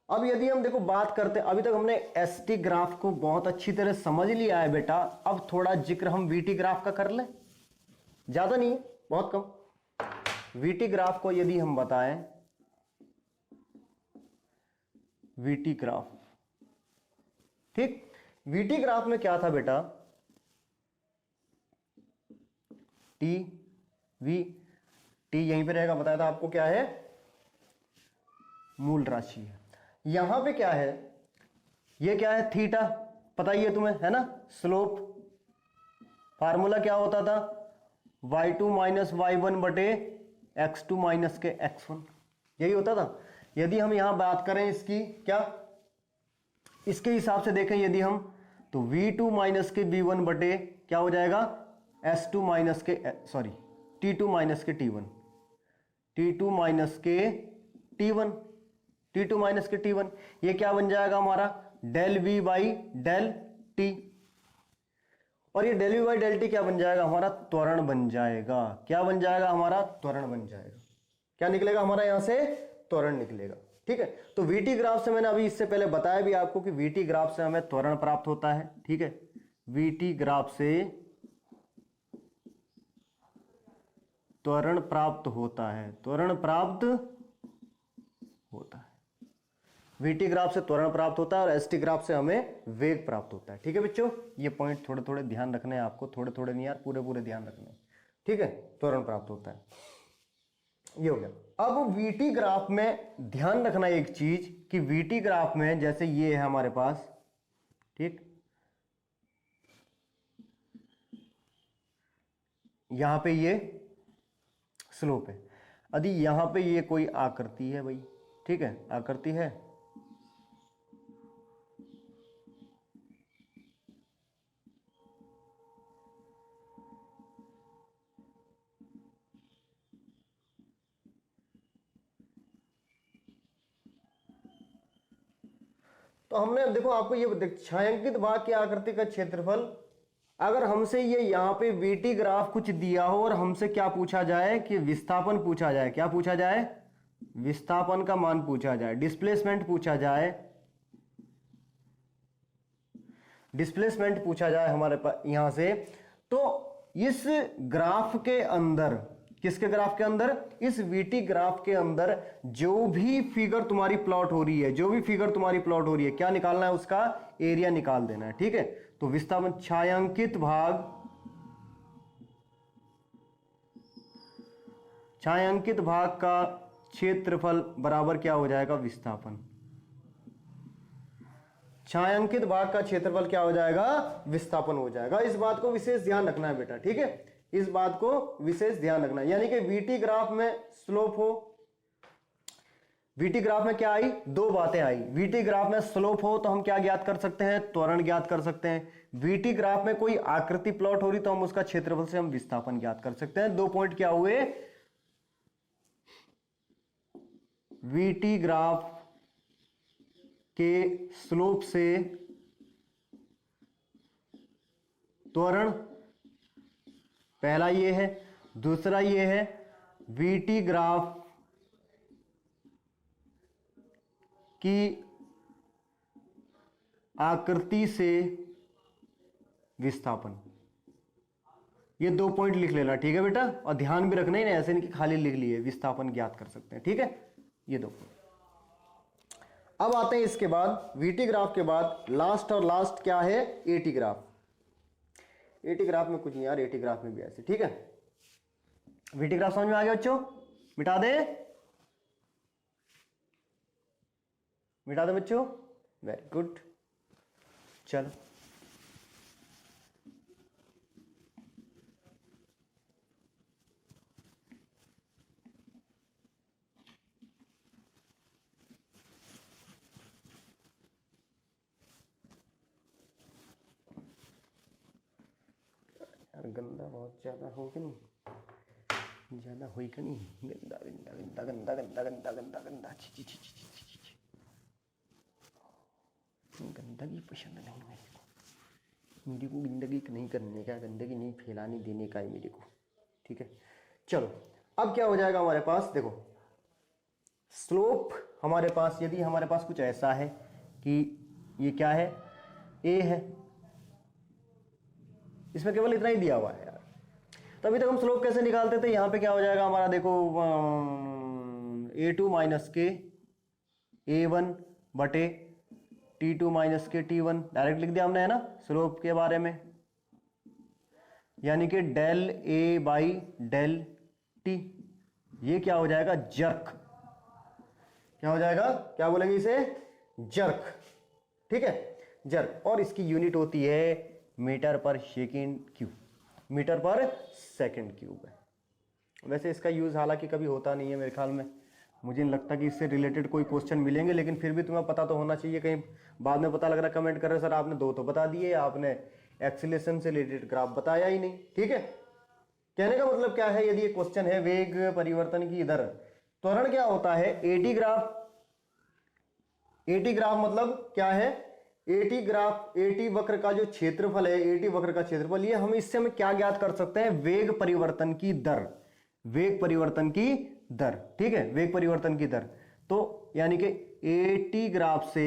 अब यदि हम देखो बात करते हैं, अभी तक हमने एसटी ग्राफ को बहुत अच्छी तरह समझ लिया है बेटा, अब थोड़ा जिक्र हम वीटी ग्राफ का कर लें, ज्यादा नहीं है, बहुत कम। वीटी ग्राफ को यदि हम बताएं, वीटी ग्राफ, ठीक, वीटी ग्राफ में क्या था बेटा, टी वी, टी यहीं पे रहेगा, बताया था आपको, क्या है, मूल राशि है। यहां पे क्या है, ये क्या है, थीटा, पता ही है तुम्हें, है ना, स्लोप, फार्मूला क्या होता था, y2 माइनस y1 बटे x2 माइनस के x1, यही होता था। यदि हम यहां बात करें इसकी, क्या इसके हिसाब से देखें यदि हम, तो v2 माइनस के v1 बटे क्या हो जाएगा, s2 माइनस के, सॉरी, t2 माइनस के t1, t2 माइनस के t1, t2 माइनस के t1, ये क्या बन जाएगा हमारा, del v by del t, और ये del v by del t क्या बन जाएगा हमारा, त्वरण बन जाएगा, क्या बन जाएगा हमारा, त्वरण बन जाएगा, क्या निकलेगा हमारा यहां से, त्वरण निकलेगा, ठीक है। तो वीटी ग्राफ से मैंने अभी इससे पहले बताया भी आपको कि वीटी ग्राफ से हमें त्वरण प्राप्त होता है, ठीक है, वीटी ग्राफ से त्वरण प्राप्त होता है, त्वरण प्राप्त होता है, वीटी ग्राफ से त्वरण प्राप्त होता है और एसटी ग्राफ से हमें वेग प्राप्त होता है, ठीक है बच्चों, ये पॉइंट थोड़े थोड़े ध्यान रखने हैं आपको, थोड़े थोड़े नहीं यार, पूरे पूरे ध्यान रखने हैं, ठीक है, त्वरण प्राप्त होता है, ये हो गया। अब वीटी ग्राफ में ध्यान रखना एक चीज कि वीटी ग्राफ में जैसे ये है हमारे पास, ठीक, यहां पे ये स्लोप है, यदि यहां पे ये कोई आकृति है भाई, ठीक है, आकृति है, तो हमने अब देखो आपको ये छायांकित भाग की आकृति का क्षेत्रफल, अगर हमसे ये यहां पे वीटी ग्राफ कुछ दिया हो और हमसे क्या पूछा जाए कि विस्थापन पूछा जाए, क्या पूछा जाए, विस्थापन का मान पूछा जाए, डिस्प्लेसमेंट पूछा जाए, डिस्प्लेसमेंट पूछा जाए हमारे पास यहां से, तो इस ग्राफ के अंदर, किसके ग्राफ के अंदर, इस वीटी ग्राफ के अंदर जो भी फिगर तुम्हारी प्लॉट हो रही है, जो भी फिगर तुम्हारी प्लॉट हो रही है, क्या निकालना है, उसका एरिया निकाल देना है, ठीक है। तो विस्थापन छायांकित भाग, छायांकित भाग का क्षेत्रफल बराबर क्या हो जाएगा, विस्थापन, छायांकित भाग का क्षेत्रफल क्या हो जाएगा, विस्थापन हो जाएगा। इस बात को विशेष ध्यान रखना है बेटा, ठीक है, इस बात को विशेष ध्यान रखना है। यानी कि वीटी ग्राफ में स्लोप हो, वीटी ग्राफ में क्या आई, दो बातें आई। वीटी ग्राफ में स्लोप हो तो हम क्या ज्ञात कर सकते हैं, त्वरण ज्ञात कर सकते हैं। वीटी ग्राफ में कोई आकृति प्लॉट हो रही तो हम उसका क्षेत्रफल से हम विस्थापन ज्ञात कर सकते हैं। दो पॉइंट क्या हुए, वीटी ग्राफ के स्लोप से त्वरण, पहला ये है। दूसरा ये है वीटी ग्राफ की आकृति से विस्थापन। ये दो पॉइंट लिख लेना, ठीक है बेटा, और ध्यान भी रखना ही नहीं, ऐसे नहीं कि खाली लिख लिए, विस्थापन ज्ञात कर सकते हैं, ठीक है, ये दो पॉइंट। अब आते हैं इसके बाद, वीटी ग्राफ के बाद लास्ट और लास्ट क्या है, एटी ग्राफ। एटी ग्राफ में कुछ नहीं यार, एटी ग्राफ में भी ऐसे, ठीक है। वीटी ग्राफ समझ में आ गया बच्चों, मिटा दे, मिटा दे बच्चों, वेरी गुड। चलो यार, गंदा बहुत ज्यादा हो कि नहीं, ज्यादा हुई कि नहीं, गंदा गंदा गंदा गंदा गंदा गंदा गंदा गंदा, छी छी छी छी छी छी छी। गंदगी पसंद नहीं मेरे को गंदगी नहीं करने का, गंदगी नहीं फैलाने देने का है मेरे को, ठीक है। चलो अब क्या हो जाएगा हमारे पास, देखो स्लोप हमारे पास, यदि हमारे पास कुछ ऐसा है कि ये क्या है, ए है, इसमें केवल इतना ही दिया हुआ है यार, तो अभी तक हम स्लोप कैसे निकालते थे, यहां पे क्या हो जाएगा हमारा, देखो a2 माइनस के a1 बटे t2 माइनस के t1, डायरेक्ट लिख दिया हमने, है ना, स्लोप के बारे में, यानी कि del a by del t। ये क्या हो जाएगा, जर्क, क्या हो जाएगा, क्या बोलेंगे इसे, जर्क, ठीक है, जर्क। और इसकी यूनिट होती है मीटर पर सेकेंड क्यूब, मीटर पर सेकेंड क्यूब है। वैसे इसका यूज हालांकि कभी होता नहीं है मेरे ख्याल में, मुझे नहीं लगता कि इससे रिलेटेड कोई क्वेश्चन मिलेंगे, लेकिन फिर भी तुम्हें पता तो होना चाहिए, कहीं बाद में पता लग रहा कमेंट कर रहे सर आपने दो तो बता दिए, आपने एक्सीलरेशन से रिलेटेड ग्राफ बताया ही नहीं, ठीक है। कहने का मतलब क्या है, यदि ये क्वेश्चन है वेग परिवर्तन की दर, त्वरण क्या होता है, एटी ग्राफ, एटी ग्राफ मतलब क्या है, एटी ग्राफ, एटी वक्र का जो क्षेत्रफल है, एटी वक्र का क्षेत्रफल, ये हम इससे हम क्या ज्ञात कर सकते हैं, वेग परिवर्तन की दर, वेग परिवर्तन की दर, ठीक है, वेग परिवर्तन की दर। तो यानी कि एटी ग्राफ से,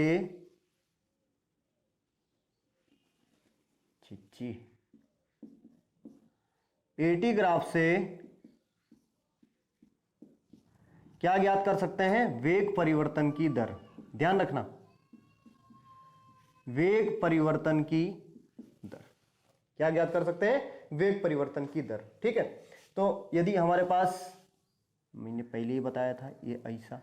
एटी ग्राफ से क्या ज्ञात कर सकते हैं, वेग परिवर्तन की दर, ध्यान रखना, वेग परिवर्तन की दर, क्या ज्ञात कर सकते हैं, वेग परिवर्तन की दर, ठीक है। तो यदि हमारे पास, मैंने पहले ही बताया था, ये ऐसा,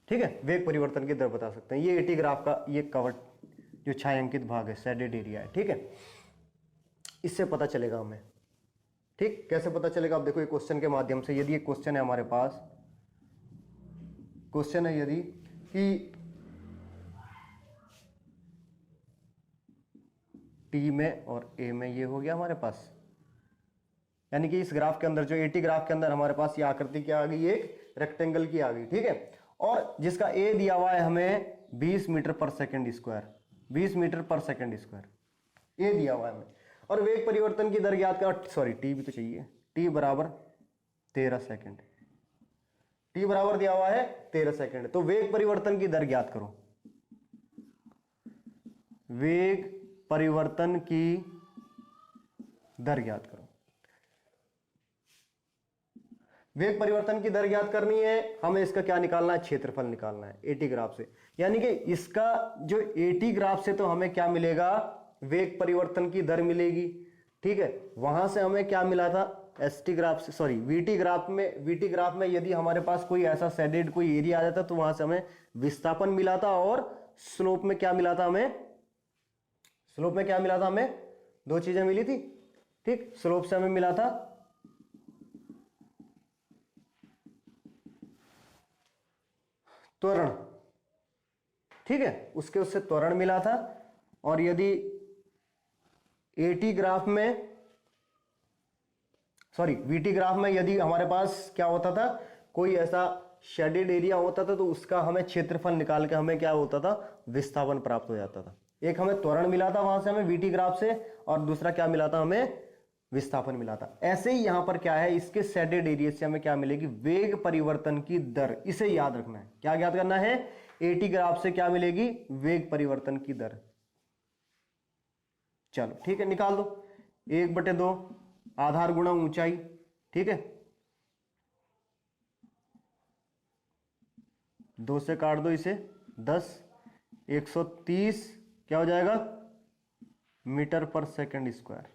ठीक है, वेग परिवर्तन की दर बता सकते हैं। ये एटी ग्राफ का ये कवर जो छायांकित भाग है, शेडेड एरिया है, ठीक है, इससे पता चलेगा हमें, ठीक, कैसे पता चलेगा, आप देखो ये क्वेश्चन के माध्यम से, यदि एक क्वेश्चन है हमारे पास, क्वेश्चन है यदि कि टी में और ए में ये हो गया हमारे पास, यानी कि इस ग्राफ के अंदर, जो एटी ग्राफ के अंदर हमारे पास ये आकृति क्या आ गई, एक रेक्टेंगल की आ गई, ठीक है, और जिसका ए दिया हुआ है हमें 20 मीटर पर सेकंड स्क्वायर, 20 मीटर पर सेकंड स्क्वायर ए दिया हुआ है हमें, और वेग परिवर्तन की दर ज्ञात कर, सॉरी टी भी तो चाहिए, टी बराबर 13 सेकंड, टी बराबर दिया हुआ है 13 सेकंड, तो वेग परिवर्तन की दर ज्ञात करो, वेग परिवर्तन की दर ज्ञात करो। वेग परिवर्तन की दर ज्ञात करनी है, हमें इसका क्या निकालना है, क्षेत्रफल निकालना है एटी ग्राफ से। यानी कि इसका जो एटी ग्राफ से तो हमें क्या मिलेगा, वेग परिवर्तन की दर मिलेगी, ठीक है। वहां से हमें क्या मिला था, एसटी ग्राफ से, सॉरी वीटी ग्राफ में यदि हमारे पास कोई ऐसा शेडेड कोई एरिया आ जाता तो वहां से हमें विस्थापन मिला था, और स्लोप में क्या मिला था हमें, दो चीजें मिली थी, ठीक। स्लोप से हमें मिला था त्वरण, ठीक है, उससे त्वरण मिला था। और यदि एटी ग्राफ में, सॉरी वीटी ग्राफ में यदि हमारे पास क्या होता था, कोई ऐसा शेडेड एरिया होता था तो उसका हमें क्षेत्रफल निकाल के हमें क्या होता था, विस्थापन प्राप्त हो जाता था। एक हमें त्वरण मिला था वहां से हमें वीटी ग्राफ से, और दूसरा क्या मिला था, हमें विस्थापन मिला था। ऐसे ही यहां पर क्या है, इसके शेडेड एरिया से हमें क्या मिलेगी, वेग परिवर्तन की दर। इसे याद रखना है, क्या याद करना है, एटी ग्राफ से क्या मिलेगी, वेग परिवर्तन की दर। चलो ठीक है, निकाल दो, 1/2 आधार गुणा ऊंचाई, ठीक है, 2 से काट दो इसे, 10, 130 क्या हो जाएगा, मीटर पर सेकंड स्क्वायर,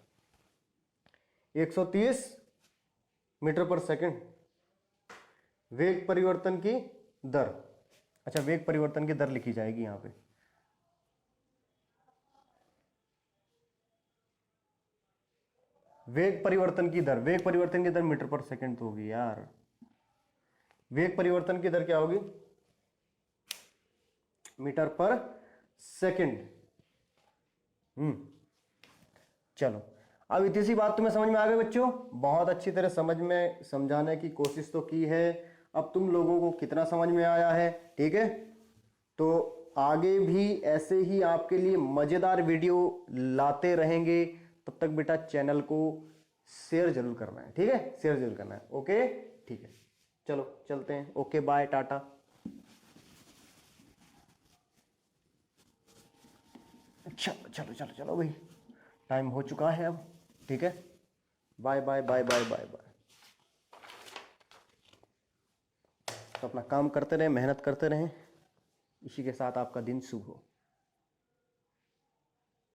130 मीटर पर सेकंड वेग परिवर्तन की दर। अच्छा, वेग परिवर्तन की दर लिखी जाएगी यहां पे, वेग परिवर्तन की दर मीटर पर सेकंड तो होगी यार, वेग परिवर्तन की दर क्या होगी, मीटर पर सेकंड। चलो, अब इतनी सी बात तुम्हें समझ में आ गई बच्चों, बहुत अच्छी तरह समझाने की कोशिश तो की है। अब तुम लोगों को कितना समझ में आया है, ठीक है, तो आगे भी ऐसे ही आपके लिए मजेदार वीडियो लाते रहेंगे। तब तक बेटा चैनल को शेयर जरूर करना है, ठीक है, शेयर जरूर करना है, ओके, ठीक है, चलो चलते हैं, ओके बाय टाटा। चलो चलो चलो चलो भाई, टाइम हो चुका है अब, ठीक है, bye bye bye bye bye bye. तो अपना काम करते रहें, मेहनत करते रहें, इसी के साथ आपका दिन शुभ हो।